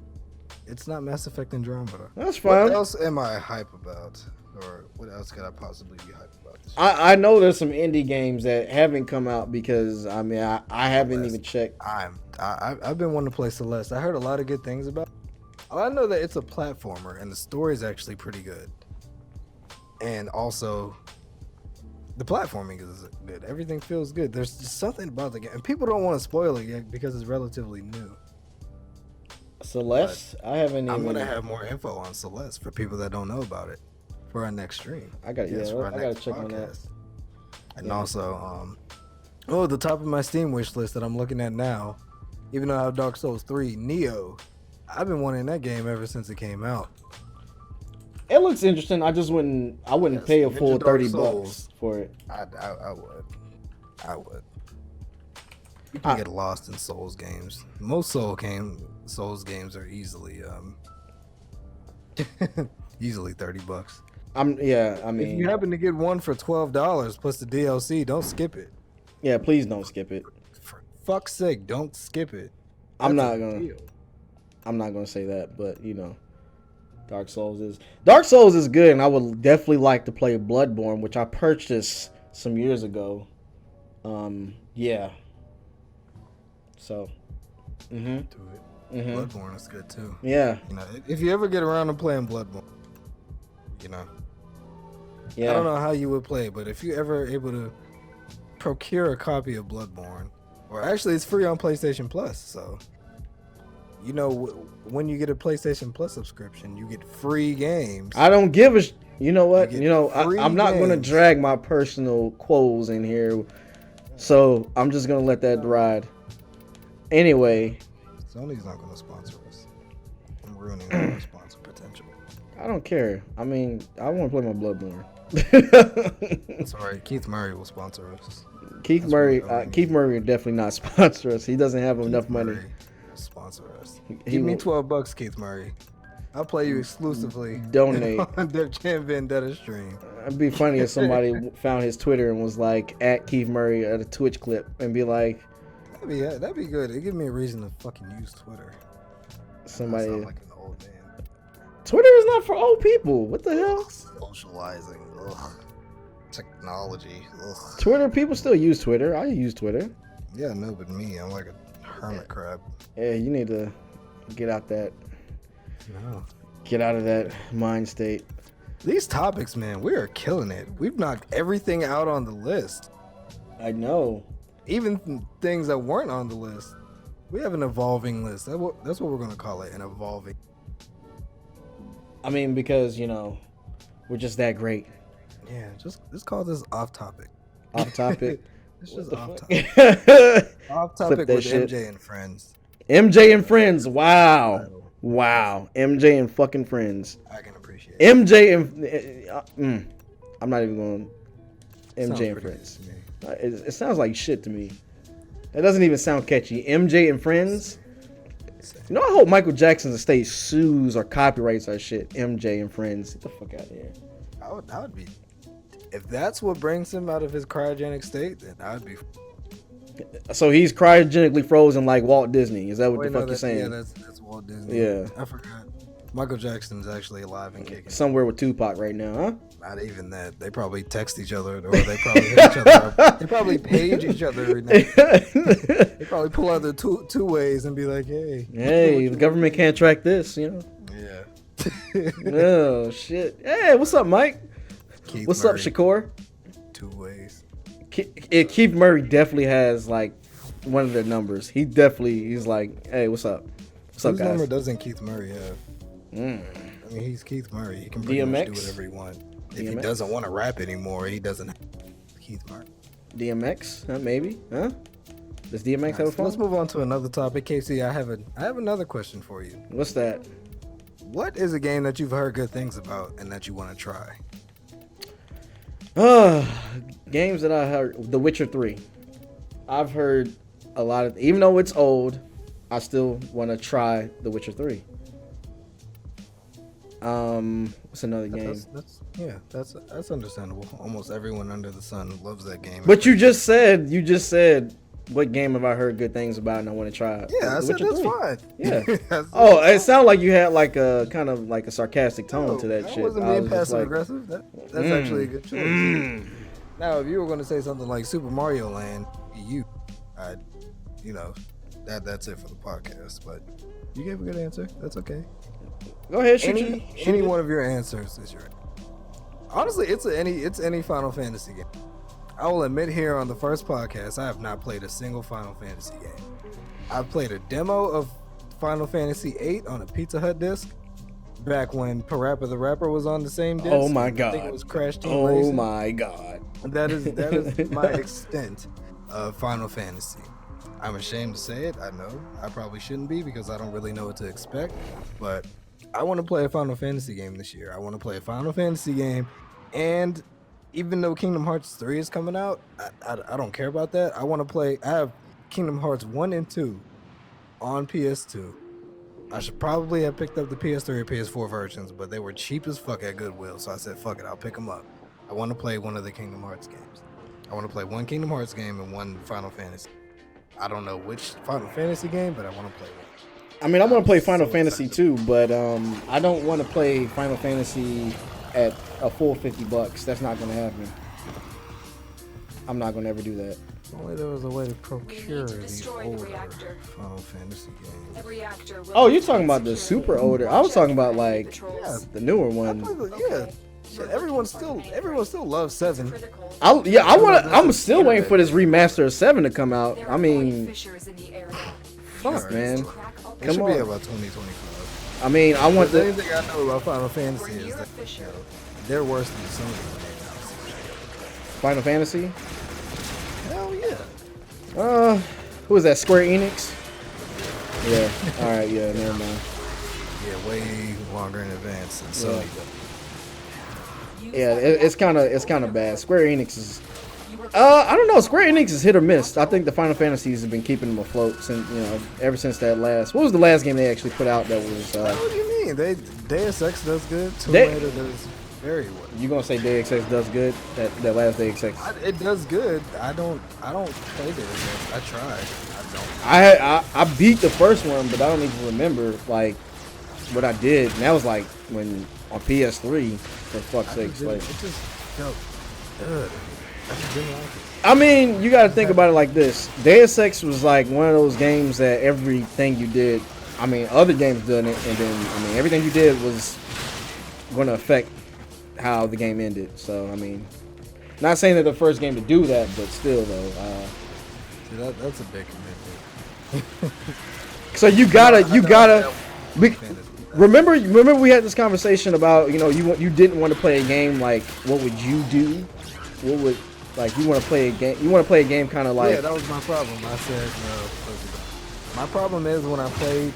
It's not Mass Effect Andromeda. That's fine. What else am I hype about? Or what else could I possibly be hype about this year? I know there's some indie games that haven't come out because I mean I haven't even checked. I've been wanting to play Celeste. I heard a lot of good things about it. I know that it's a platformer and the story is actually pretty good. And also the platforming is good. Everything feels good. There's just something about the game. And people don't want to spoil it yet because it's relatively new. Celeste, I haven't I'm even. gonna have more info on Celeste for people that don't know about it for our next stream. I got for our I gotta next check on that. And Yeah. also, the top of my Steam wish list that I'm looking at now, even though I have Dark Souls 3, Neo. I've been wanting that game ever since it came out. It looks interesting. I wouldn't Yes, pay a Ninja full Dark $30 Souls. for it. I would. You can get lost in Souls games. Most Souls games are easily easily $30. I If mean, you happen to get one for $12 plus the DLC, don't skip it. yeah, please don't skip it. For fuck's sake, don't skip it. I'm That's not a gonna. deal. I'm not gonna say that, but you know, Dark Souls is good, and I would definitely like to play Bloodborne, which I purchased some years ago. Yeah. So. Do it. Bloodborne is good too. Yeah. You know, if you ever get around to playing Bloodborne, you know, Yeah. I don't know how you would play, but if you ever able to procure a copy of Bloodborne, or actually it's free on PlayStation Plus, so you know when you get a PlayStation Plus subscription, you get free games. I don't give a. You know what? You get free I'm not gonna games. drag my personal quotes in here, so I'm just gonna let that ride. Anyway, Sony's not gonna sponsor us. I'm ruining our sponsor potential. I don't care. I mean, I want to play my Bloodborne. That's all right. Keith Murray will sponsor us. Keith That's Murray. what I mean. Keith Murray will definitely not sponsor us. He doesn't have enough money. Murray will sponsor us. He Give me won't. $12, Keith Murray. I'll play you exclusively Donate. on Def Jam Vendetta stream. It'd be funny if somebody found his Twitter and was like at Keith Murray at a Twitch clip and be like, That'd be good. It'd give me a reason to fucking use Twitter. somebody. I sound like an old man. Twitter is not for old people. What the hell? Socializing. Ugh. Technology. Ugh. Twitter, people still use Twitter. I use Twitter. Yeah, no, but me, I'm like a hermit crab. Yeah, you need to get out of that mind state. These topics, man, we are killing it. We've knocked everything out on the list. I know. Even things that weren't on the list. We have an evolving list. That's what we're going to call it, an evolving. I mean, because, we're just that great. Yeah, just call this off topic. Off topic. It's just What off the topic. fuck? Off Flip topic that with shit. MJ and friends. MJ and Friends. Wow. MJ and fucking Friends. I can appreciate it. MJ and I'm not even going Sounds MJ and pretty Friends. good to me. It sounds like shit to me. It doesn't even sound catchy. MJ and Friends. I hope Michael Jackson's estate sues or copyrights our shit. MJ and Friends. Get the fuck out of here. I would be. If that's what brings him out of his cryogenic state, then I'd be. So he's cryogenically frozen like Walt Disney. Is that what Wait, the fuck no, you're saying? Yeah, that's Walt Disney. Yeah. I forgot. Michael Jackson's actually alive and kicking. Somewhere with Tupac right now, huh? Not even that. They probably text each other, or they probably hit each other up. They probably page each other. Every night. They probably pull out the two ways and be like, "Hey, Hey, the government can't track this, Yeah. Oh shit. Hey, what's up, Mike? Keith What's Murray, up, Shakur? 2 ways. Keith Murray definitely has like one of their numbers. He's like, hey, what's up? What's up, Whose guys? number doesn't Keith Murray have? I mean, he's Keith Murray. He can pretty much do DMX? whatever he wants. If he DMX? doesn't want to rap anymore, he doesn't have Keith Murray. DMX? Maybe? Huh? Does DMX have a Alright, so phone? let's move on to another topic. Casey, I have another question for you. What's that? What is a game that you've heard good things about and that you want to try? Games that I heard. The Witcher 3. I've heard a lot of, even though it's old, I still want to try The Witcher 3. What's another game? That's understandable. Almost everyone under the sun loves that game. But you just said, what game have I heard good things about and I want to try? Yeah, I The said Witcher that's 3. fine. Yeah. That's- Oh, it sounded like you had like a kind of like a sarcastic tone to that I shit. wasn't I being was just passive like, aggressive. That's actually a good choice. Now, if you were going to say something like Super Mario Land, that's it for the podcast. But you gave a good answer. That's okay. Go ahead, shoot Any one of your answers is your. Honestly, it's any Final Fantasy game. I will admit here on the first podcast, I have not played a single Final Fantasy game. I've played a demo of Final Fantasy VIII on a Pizza Hut disc back when Parappa the Rapper was on the same disc. Oh my I think god. it was Crash Team Oh Racing. my god. That is my extent of Final Fantasy. I'm ashamed to say it. I know I probably shouldn't be because I don't really know what to expect. But I want to play a Final Fantasy game this year. I want to play a Final Fantasy game, and even though Kingdom Hearts 3 is coming out, I don't care about that. I want to play. I have Kingdom Hearts 1 and 2 on PS2. I should probably have picked up the PS3 or PS4 versions, but they were cheap as fuck at Goodwill. So I said, fuck it, I'll pick them up. I want to play one of the Kingdom Hearts games. I want to play one Kingdom Hearts game and one Final Fantasy. I don't know which Final Fantasy game, but I want to play one. I mean, I want to play Final so Fantasy excited. too, but I don't want to play Final Fantasy at a full $50. That's not going to happen. I'm not going to ever do that. If only there was a way to procure to the destroy the older reactor. Final Fantasy games. The reactor will Oh, be you're talking about the secured. super older. I was talking about like Patrols. the newer I one. played the- yeah. Shit, everyone still loves 7. Critical. I'm still waiting for this remaster of 7 to come out. There I are mean, fissures in the area. fuck, man. Crack open It Come should be on. about 2025. I mean, I want The the only thing I know about Final We're Fantasy is near a that fissure. they're worse than Sony when they Final Fantasy. Hell yeah. Who is that? Square Enix? Yeah. All right. Yeah. Never mind. Yeah, way longer in advance than Yeah. Sony does. Yeah, it's kind of bad. Square Enix is. I don't know. Square Enix is hit or miss. I think the Final Fantasies have been keeping them afloat since ever since that last. What was the last game they actually put out that was? What do you mean? Deus Ex does good. Tomb Raider does very well. You gonna say Deus Ex does good? That last Deus Ex. It does good. I don't play Deus Ex. I tried. I beat the first one, but I don't even remember like what I did. And that was like when on PS3. For fuck's sake, like it just felt good. I just didn't like it. I mean, you got to think about it like this. Deus Ex was like one of those games that everything you did, I mean, other games done it, and then, I mean, everything you did was going to affect how the game ended. So, I mean, not saying that the first game to do that, but still, though. See, that's a big commitment. So you gotta. Remember we had this conversation about, you didn't want to play a game like, what would you do? What would, like, you want to play a game kind of like. Yeah, that was my problem. I said, my problem is when I play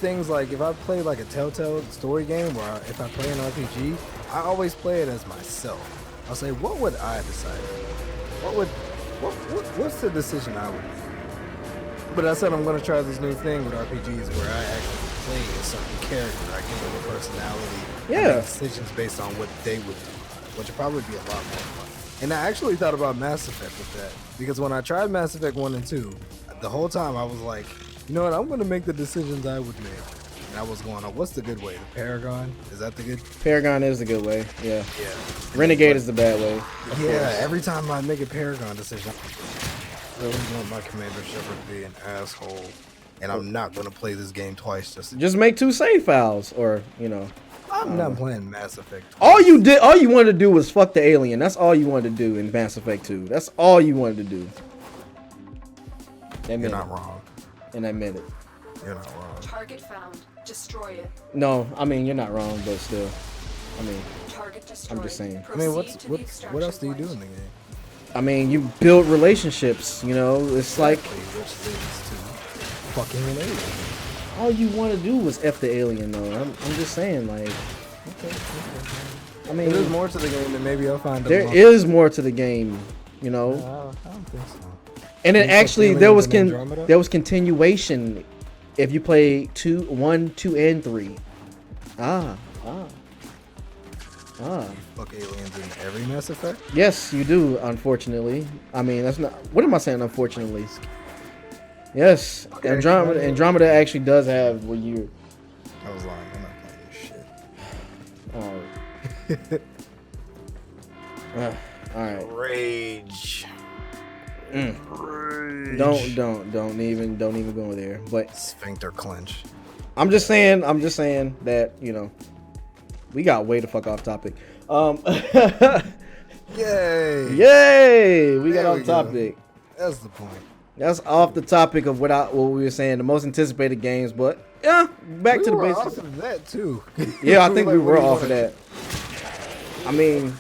things like, if I play like a Telltale story game, or if I play an RPG, I always play it as myself. I'll say, what would I decide? What's the decision I would make? But I said I'm going to try this new thing with RPGs where I actually play a certain character. I give them a personality. Yeah. And decisions based on what they would do, which would probably be a lot more fun. And I actually thought about Mass Effect with that, because when I tried Mass Effect 1 and 2, the whole time I was like, you know what, I'm going to make the decisions I would make. And I was going, what's the good way? The Paragon? Is that the good? Paragon is the good way, yeah. Yeah. Renegade is the bad way. Yeah, every time I make a Paragon decision, I really want my Commander Shepard to be an asshole. And I'm not going to play this game twice just make 2 save files, or, I'm not playing Mass Effect 2. All you wanted to do was fuck the alien. That's all you wanted to do in Mass Effect 2. That's all you wanted to do. You're not wrong. And I meant it. You're not wrong. Target found. Destroy it. No, I mean, you're not wrong, but still. I mean, Target destroyed. I'm just saying. I mean, what else do you do in the game? I mean, you build relationships, It's like Which leads to fucking an alien. all you want to do was F the alien, though. I'm just saying, like, okay. I mean, There's more to the game, and maybe I'll find. There is more to the game, I don't think so. And then You fuck actually, aliens in Andromeda? there was continuation if you play 1, 2, and 3. Fuck aliens in every Mass Effect? Yes, you do. Unfortunately, I mean that's not. What am I saying? Unfortunately, yes. Okay. Andromeda actually does have what you. I was lying. I'm not playing this shit. Oh. All right. Rage. Rage. Don't even go there. But Sphincter clench. I'm just saying that we got way the fuck off topic. Yay! Yay! We got There off we go. topic. That's the point. That's off the topic of what we were saying, the most anticipated games. But yeah, back to the We were basics. off of that too. Yeah, I think we Like, were what do you off of wanna that. I mean,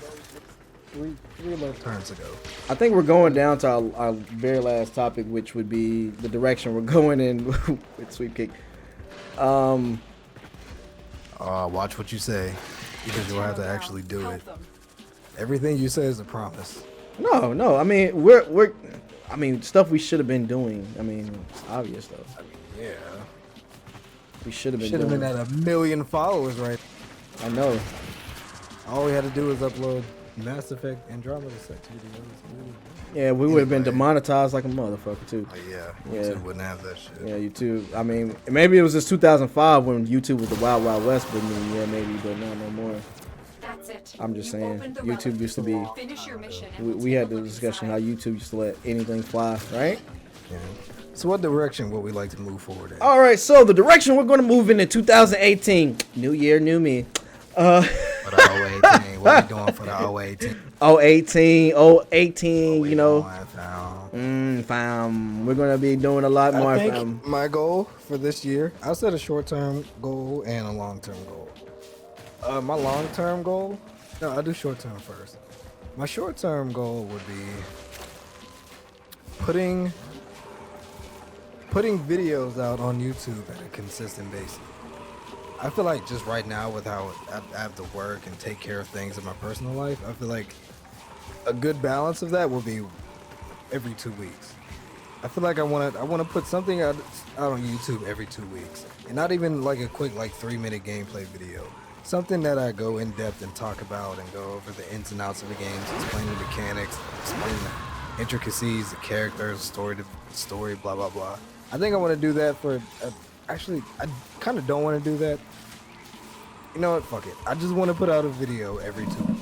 Three left turns ago. I think we're going down to our very last topic, which would be the direction we're going in with SweepKick. Watch what you say, because you'll have to actually do Help it. them. Everything you say is a promise. No. I mean, I mean, stuff we should have been doing. I mean, it's obvious though. Yeah. We should have been Should have doing. been at 1 million followers, right? I know. All we had to do was upload Mass Effect Andromeda sex videos. Yeah, we would have been Anyway. demonetized like a motherfucker too. Oh yeah, Yeah. YouTube wouldn't have that shit. Yeah, YouTube. I mean, maybe it was just 2005 when YouTube was the Wild Wild West, but yeah, maybe, but not no more. That's it. I'm just You saying, opened the YouTube relic. used to be. Finish your mission and We had the we'll discussion decide. how YouTube used to let anything fly, right? Yeah. So what direction would we like to move forward in? All right, so the direction we're going to move in 2018. New year, new me. For the 018, what are we doing for the 018? 018, you know. Fam. We're going to be doing a lot more, I think fam. my goal for this year, I set a short-term goal and a long-term goal. My long-term goal, no, I'll do short-term first. My short-term goal would be putting videos out on YouTube at a consistent basis. I feel like just right now with how I have to work and take care of things in my personal life, I feel like a good balance of that will be every 2 weeks. I feel like I want to put something out on YouTube every 2 weeks, and not even like a quick like 3-minute gameplay video. Something that I go in depth and talk about and go over the ins and outs of the games, explain the mechanics, explain the intricacies, the characters, story, blah blah blah. I think I want to do that for. Actually, I kind of don't want to do that. You know what? Fuck it. I just want to put out a video every 2 weeks.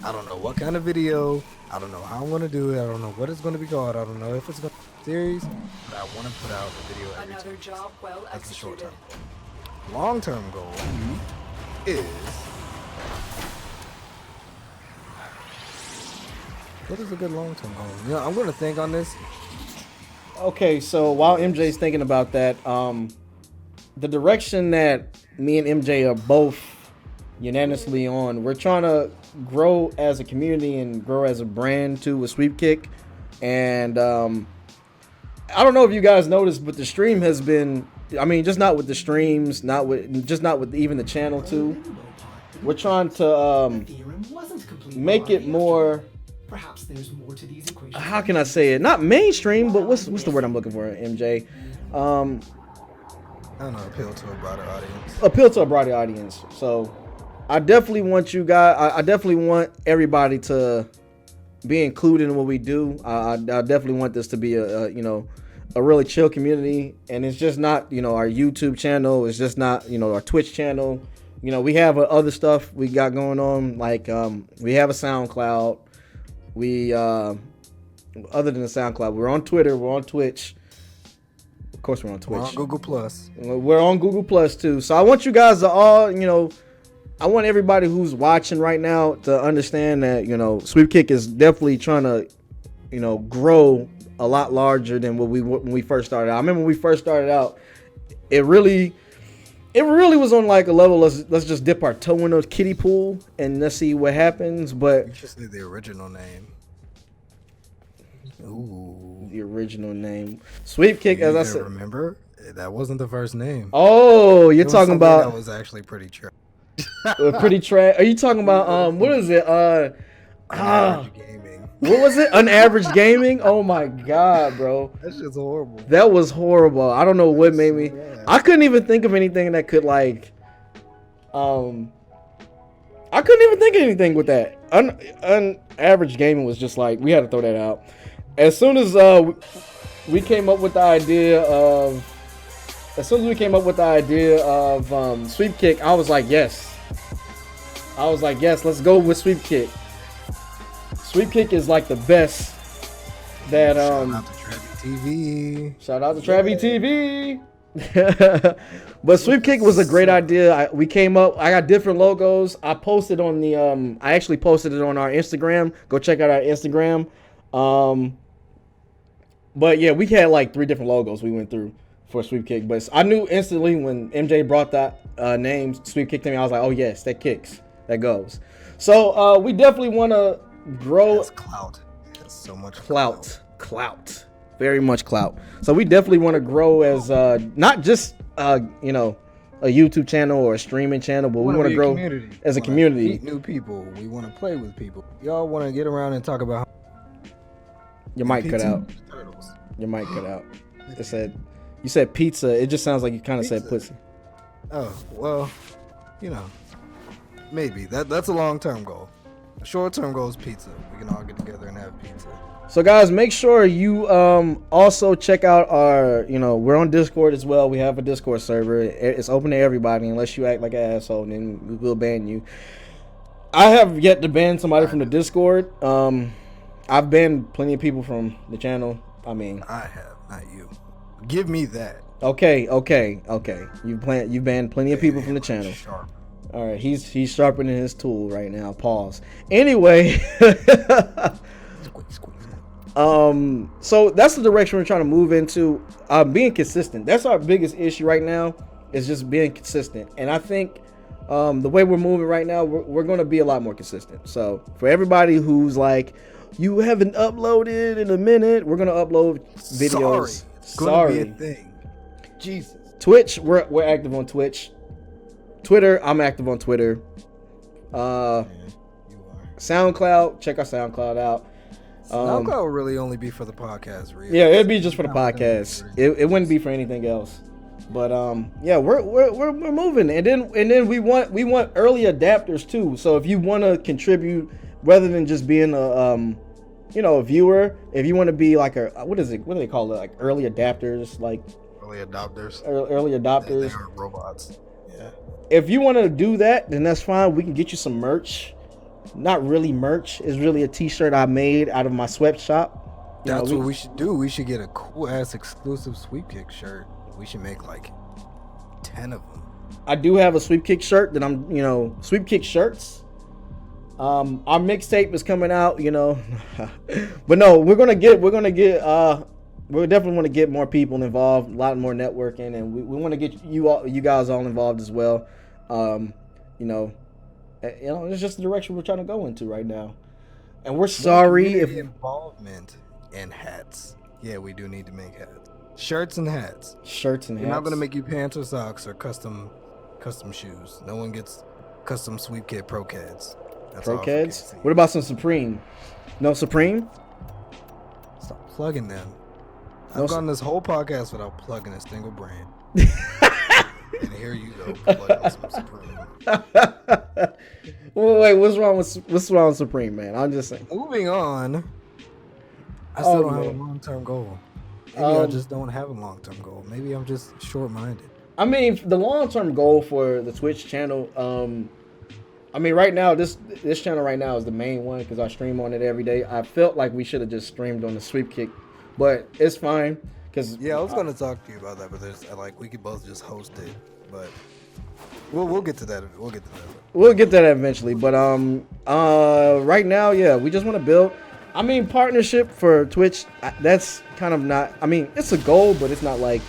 I don't know what kind of video. I don't know how I'm going to do it. I don't know what it's going to be called. I don't know if it's going to be a series. But I want to put out a video every 2 Another weeks. job well That's the short executed. term. Long-term goal is... What is a good long-term goal? You know, I'm going to think on this. Okay, so while MJ's thinking about that, the direction that me and MJ are both unanimously on, we're trying to grow as a community and grow as a brand too with SweepKick. And I don't know if you guys noticed, but the stream has been, I mean, just not with the streams, not with even the channel too. We're trying to make it more, Perhaps there's more to these equations. how can I say it? Not mainstream, but what's the word I'm looking for, MJ? I don't know, appeal to a broader audience. Appeal to a broader audience. So I definitely want you guys, I definitely want everybody to be included in what we do. I definitely want this to be a really chill community, and it's just not, our YouTube channel, it's just not, our Twitch channel. We have other stuff we got going on, like we have a SoundCloud. We other than the SoundCloud, we're on Twitter, we're on Twitch. Of course, we're on Twitch. We're on Google Plus. We're on Google Plus too. So I want you guys to all, I want everybody who's watching right now to understand that, SweepKick is definitely trying to, grow a lot larger than when we first started out. I remember when we first started out, it really was on like a level, let's just dip our toe in the kiddie pool and let's see what happens. But You should say the original name. Ooh. the original name, SweepKick, as I said. Remember, that wasn't the first name. Oh, you're It was talking something about that was actually pretty trash. pretty trash. Are you talking about what is it? Average gaming. What was it? Unaveraged gaming? Oh my god, bro. That shit's horrible. That was horrible. I don't know what made me. I couldn't even think of anything that could like. I couldn't even think of anything with that. Unaveraged gaming was just like, we had to throw that out. As soon as we came up with the idea of, SweepKick, I was like, yes. Let's go with SweepKick. SweepKick is like the best. That Shout out to Travi TV. Shout out to Travi TV. But SweepKick was a great idea. I got different logos. I posted on the I actually posted it on our Instagram. Go check out our Instagram. But yeah, we had like 3 different logos we went through for SweepKick. But I knew instantly when MJ brought that name SweepKick to me, I was like, oh yes, that kicks. That goes. So we definitely want to grow. That's clout. That's so much Clout. Very much clout. So we definitely want to grow as not just a YouTube channel or a streaming channel, but we want to grow as a community. Meet new people. We want to play with people. Y'all want to get around and talk about Your mic cut out. Turtles. Your mic cut out. You said pizza. It just sounds like you kind of said pussy. Oh, well, maybe. That's a long-term goal. A short-term goal is pizza. We can all get together and have pizza. So guys, make sure you also check out our, we're on Discord as well. We have a Discord server. It's open to everybody unless you act like an asshole, and then we will ban you. I have yet to ban somebody from the Discord. I've banned plenty of people from the channel. I mean, I have, not you. Give me that. Okay. You've banned plenty of people from the channel. Sharp. All right, he's sharpening his tool right now. Pause. Anyway, so that's the direction we're trying to move into. Being consistent. That's our biggest issue right now, is just being consistent. And I think the way we're moving right now, we're going to be a lot more consistent. So for everybody who's like, you haven't uploaded in a minute, we're going to upload videos. It's going to be a thing. Jesus. Twitch, we're active on Twitch. Twitter, I'm active on Twitter. You are. SoundCloud, check our SoundCloud out. SoundCloud will really only be for the podcast, really. Yeah, it'd be just for the Not really podcast. It wouldn't be for anything else. But yeah, we're moving, and then we want early adapters too. So if you want to contribute, rather than just being a a viewer, if you want to be like a what do they call it, like early adapters, like Early adopters. early adopters. They are robots. Yeah. If you want to do that, then that's fine. We can get you some merch. Not really merch. It's really a t-shirt I made out of my sweatshop. That's what we should do. We should get a cool ass exclusive SweepKick shirt. We should make like 10 of them. I do have a SweepKick shirt that I'm, SweepKick shirts. Our mixtape is coming out, but no, we definitely want to get more people involved, a lot more networking, and we want to get you guys all involved as well. It's just the direction we're trying to go into right now. And we're sorry if involvement in hats. Yeah, we do need to make hats. Shirts and hats. We're not gonna make you pants or socks or custom shoes. No one gets custom SweepKick Pro Cads. That's Pro all Cads. for KC. What about some Supreme? No Supreme? Stop plugging them. No I've gone this whole podcast without plugging a single brand. And here you go, plugging some Supreme. Wait, what's wrong with Supreme, man? I'm just saying. Moving on. I still don't have a long-term goal. Maybe I just don't have a long-term goal. Maybe I'm just short-minded. I mean, the long-term goal for the Twitch channel, right now, this channel right now is the main one because I stream on it every day. I felt like we should have just streamed on the SweepKick, but it's fine. Yeah, I was going to talk to you about that, but we could both just host it. But we'll get to that. We'll get to that eventually. But right now, yeah, we just want to build. Partnership for Twitch. That's kind of not. It's a goal, but it's not like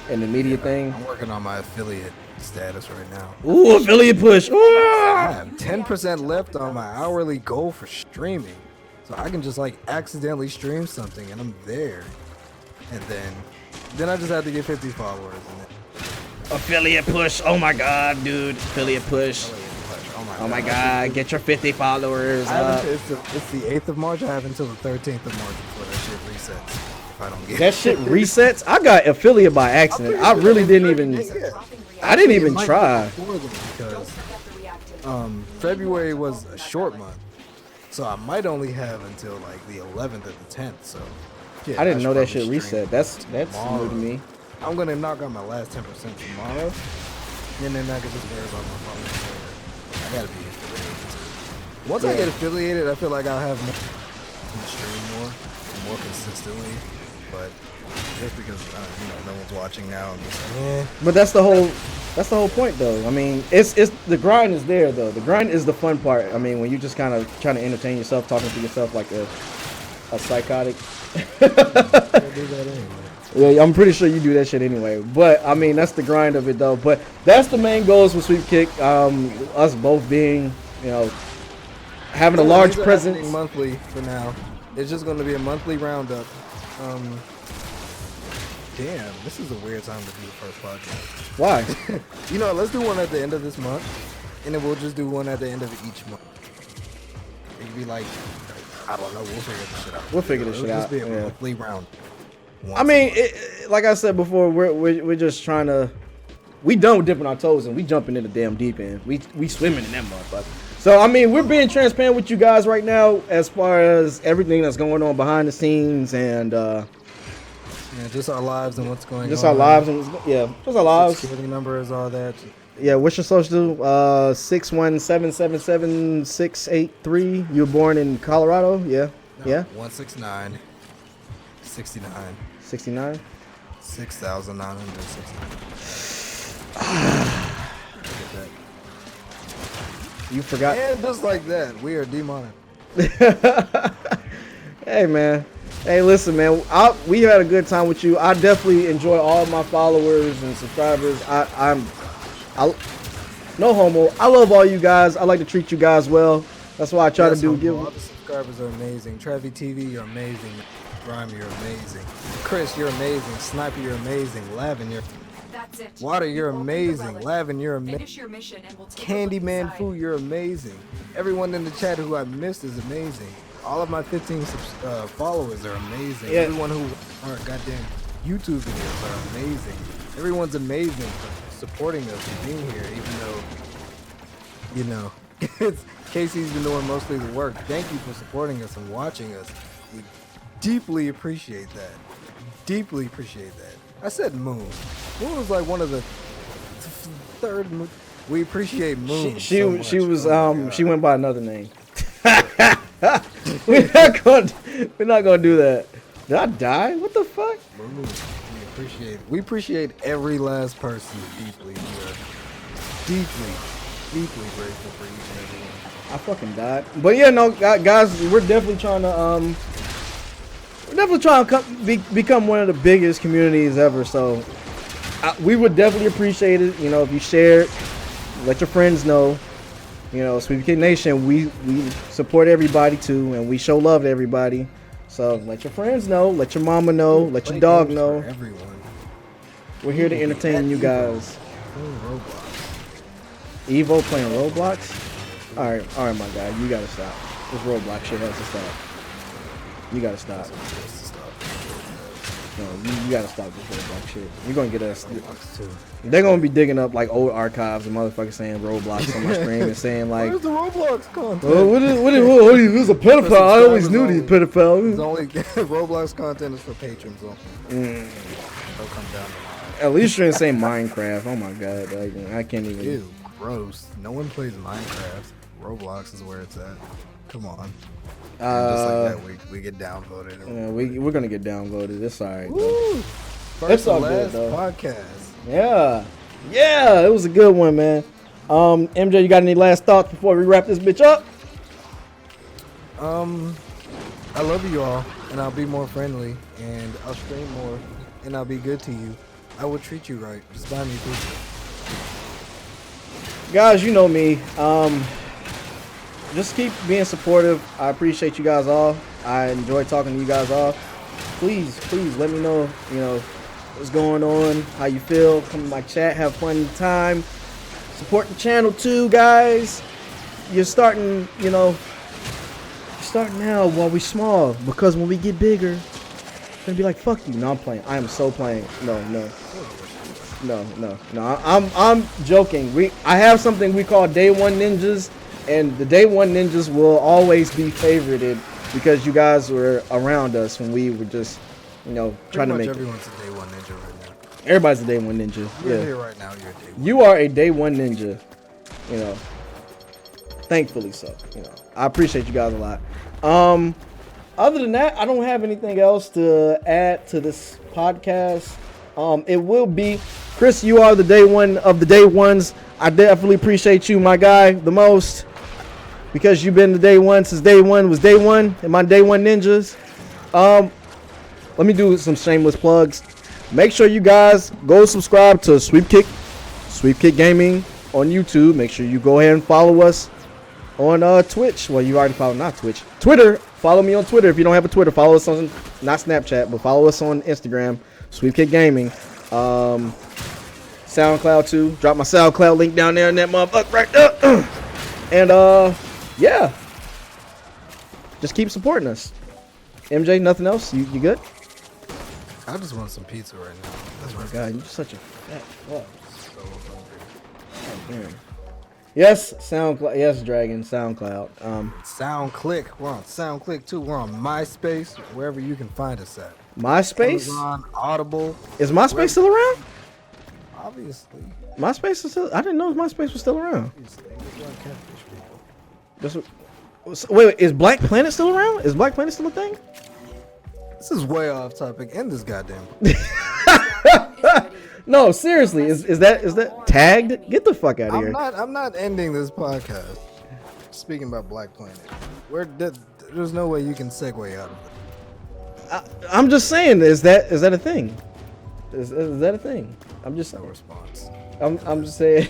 an immediate thing. I'm working on my affiliate status right now. Ooh, affiliate push. I have 10% left on my hourly goal for streaming, so I can just accidentally stream something and I'm there, and then I just have to get 50 followers. And then affiliate push. Oh my god, dude. Affiliate push. Oh my god, get your 50 followers up. It's the 8th of March. I have until the 13th of March before that shit resets. If I don't get that shit resets. I got affiliate by accident. I really didn't even. I didn't even try. Because February was a short month, so I might only have until the 11th or the 10th. So yeah, I didn't know that shit stream reset. That's new tomorrow. to me. I'm gonna knock out my last 10% tomorrow, and then I can just worry about my followers. I gotta be affiliated. Once I get affiliated, I feel like I'll have more to stream more consistently. But just because no one's watching now, I'm just But that's the whole point, though. It's the grind is there, though. The grind is the fun part. When you just kind of trying to entertain yourself, talking to yourself like a psychotic. I'll do that anyway. Yeah, I'm pretty sure you do that shit anyway. But that's the grind of it, though. But that's the main goals with SweepKick. Us both being, having a large presence. Monthly for now. It's just going to be a monthly roundup. Damn, this is a weird time to do the first podcast. Why? Let's do one at the end of this month, and then we'll just do one at the end of each month. It could be I don't know. We'll figure this shit out. We'll figure this shit out. It'll just be a monthly round. Like I said before, we're just trying to. We done dipping our toes and we jumping in the damn deep end. We swimming in that motherfucker. So we're being transparent with you guys right now as far as everything that's going on behind the scenes and just our lives and what's going on. Just our lives and just our lives. Security numbers, all that. Yeah, what's your social? 617777683. You were born in Colorado? Yeah. No, Yeah. 169 69 69. 6,969. You forgot. And just like that, we are demonetized. Hey man, hey listen man, we had a good time with you. I definitely enjoy all my followers and subscribers. I'm no homo. I love all you guys. I like to treat you guys well. That's why I try to do. All the subscribers are amazing. Trevi TV, you're amazing. Grime, you're amazing. Chris, you're amazing. Sniper, you're amazing. Lavin, you're That's it. Water, you're Open the amazing. relic. Lavin, you're amazing. Finish your mission and we'll take a look Candyman inside. Fu, you're amazing. Everyone in the chat who I missed is amazing. All of my 15 followers are amazing. Yeah. Everyone who our goddamn YouTube videos are amazing. Everyone's amazing for supporting us and being here, even though, you know, Casey's been doing mostly the work. Thank you for supporting us and watching us. We deeply appreciate that. Deeply appreciate that. I said Moon. Moon was like one of the third. We appreciate Moon. She so much. she was Oh my God. she went by another name. we're not gonna do that. Did I die? What the fuck? Moon. We appreciate every last person deeply. We are deeply grateful for each and every one. I fucking died. But yeah, no, guys, we're definitely trying to become one of the biggest communities ever. So we would definitely appreciate it, you know, if you share it, let your friends know. You know, SweepKickNation, we support everybody too, and we show love to everybody. So let your friends know, let your mama know, let your dog Play games know. for everyone. We're here to entertain you guys. Evo playing Roblox? Alright, my guy, you gotta stop. This Roblox shit has to stop. You gotta stop. No, you gotta stop this Roblox shit. You're gonna get us. They're gonna be digging up like old archives and motherfuckers saying Roblox on my screen and saying like, Where's the Roblox content? oh, what is this a pedophile? I always knew these It's pedophiles. only Roblox content is for patrons. They'll come down the line. At least you're saying Minecraft. Oh my god, like, I can't even. Ew, gross. No one plays Minecraft. Roblox is where it's at. Come on. And just like that, we get downvoted. Yeah, we're gonna get downvoted. It's alright. Woo! It's First all and good, last though. podcast. Yeah, it was a good one, man. MJ, you got any last thoughts before we wrap this bitch up? I love you all, and I'll be more friendly, and I'll stream more, and I'll be good to you. I will treat you right. Just buy me pizza. Guys, you know me. Just keep being supportive. I appreciate you guys all. I enjoy talking to you guys all. Please let me know, you know, what's going on, how you feel. Come to my chat, have fun time. Support the channel too, guys. You're starting, you know, starting now while we're small, because when we get bigger, it's gonna be like, fuck you. No, I'm playing. I am so playing. No. I'm joking. I have something we call Day One Ninjas, and the Day One Ninjas will always be favorited because you guys were around us when we were just, you know, trying to make it. Everyone's a day one ninja right now. Everybody's a Day One Ninja. You're Yeah. here right now. You're a day one. You are a Day One Ninja. You know, thankfully so. You know, I appreciate you guys a lot. Other than that, I don't have anything else to add to this podcast. It will be Chris. You are the Day One of the Day Ones. I definitely appreciate you, my guy, the most, because you've been the Day One since Day One was Day One and my Day One Ninjas. Let me do some shameless plugs. Make sure you guys go subscribe to SweepKick Gaming on YouTube. Make sure you go ahead and follow us on Twitch. Well, you already follow, not Twitch. Twitter. Follow me on Twitter. If you don't have a Twitter, follow us on, not Snapchat, but follow us on Instagram, SweepKick Gaming. SoundCloud too. Drop my SoundCloud link down there in that motherfucker right there. And yeah. Just keep supporting us. MJ, nothing else? You good? I just want some pizza right now. That's Oh my right. god, you're such a fat fuck. So hungry. God damn. Yes, SoundCloud. Yes, Dragon, SoundCloud. SoundClick. We're on SoundClick too. We're on MySpace, wherever you can find us at. MySpace? Amazon, Audible. Is MySpace still around? Obviously. MySpace is still. I didn't know MySpace was still around. Obviously. We're on catfish people. Wait, is Black Planet still around? Is Black Planet still a thing? This is way off topic. End this goddamn. No, seriously, is that tagged? Get the fuck out of here. I'm not ending this podcast. Speaking about Black Planet, there's no way you can segue out of it. I'm just saying, is that a thing? Is that a thing? I'm just No response. I'm just saying.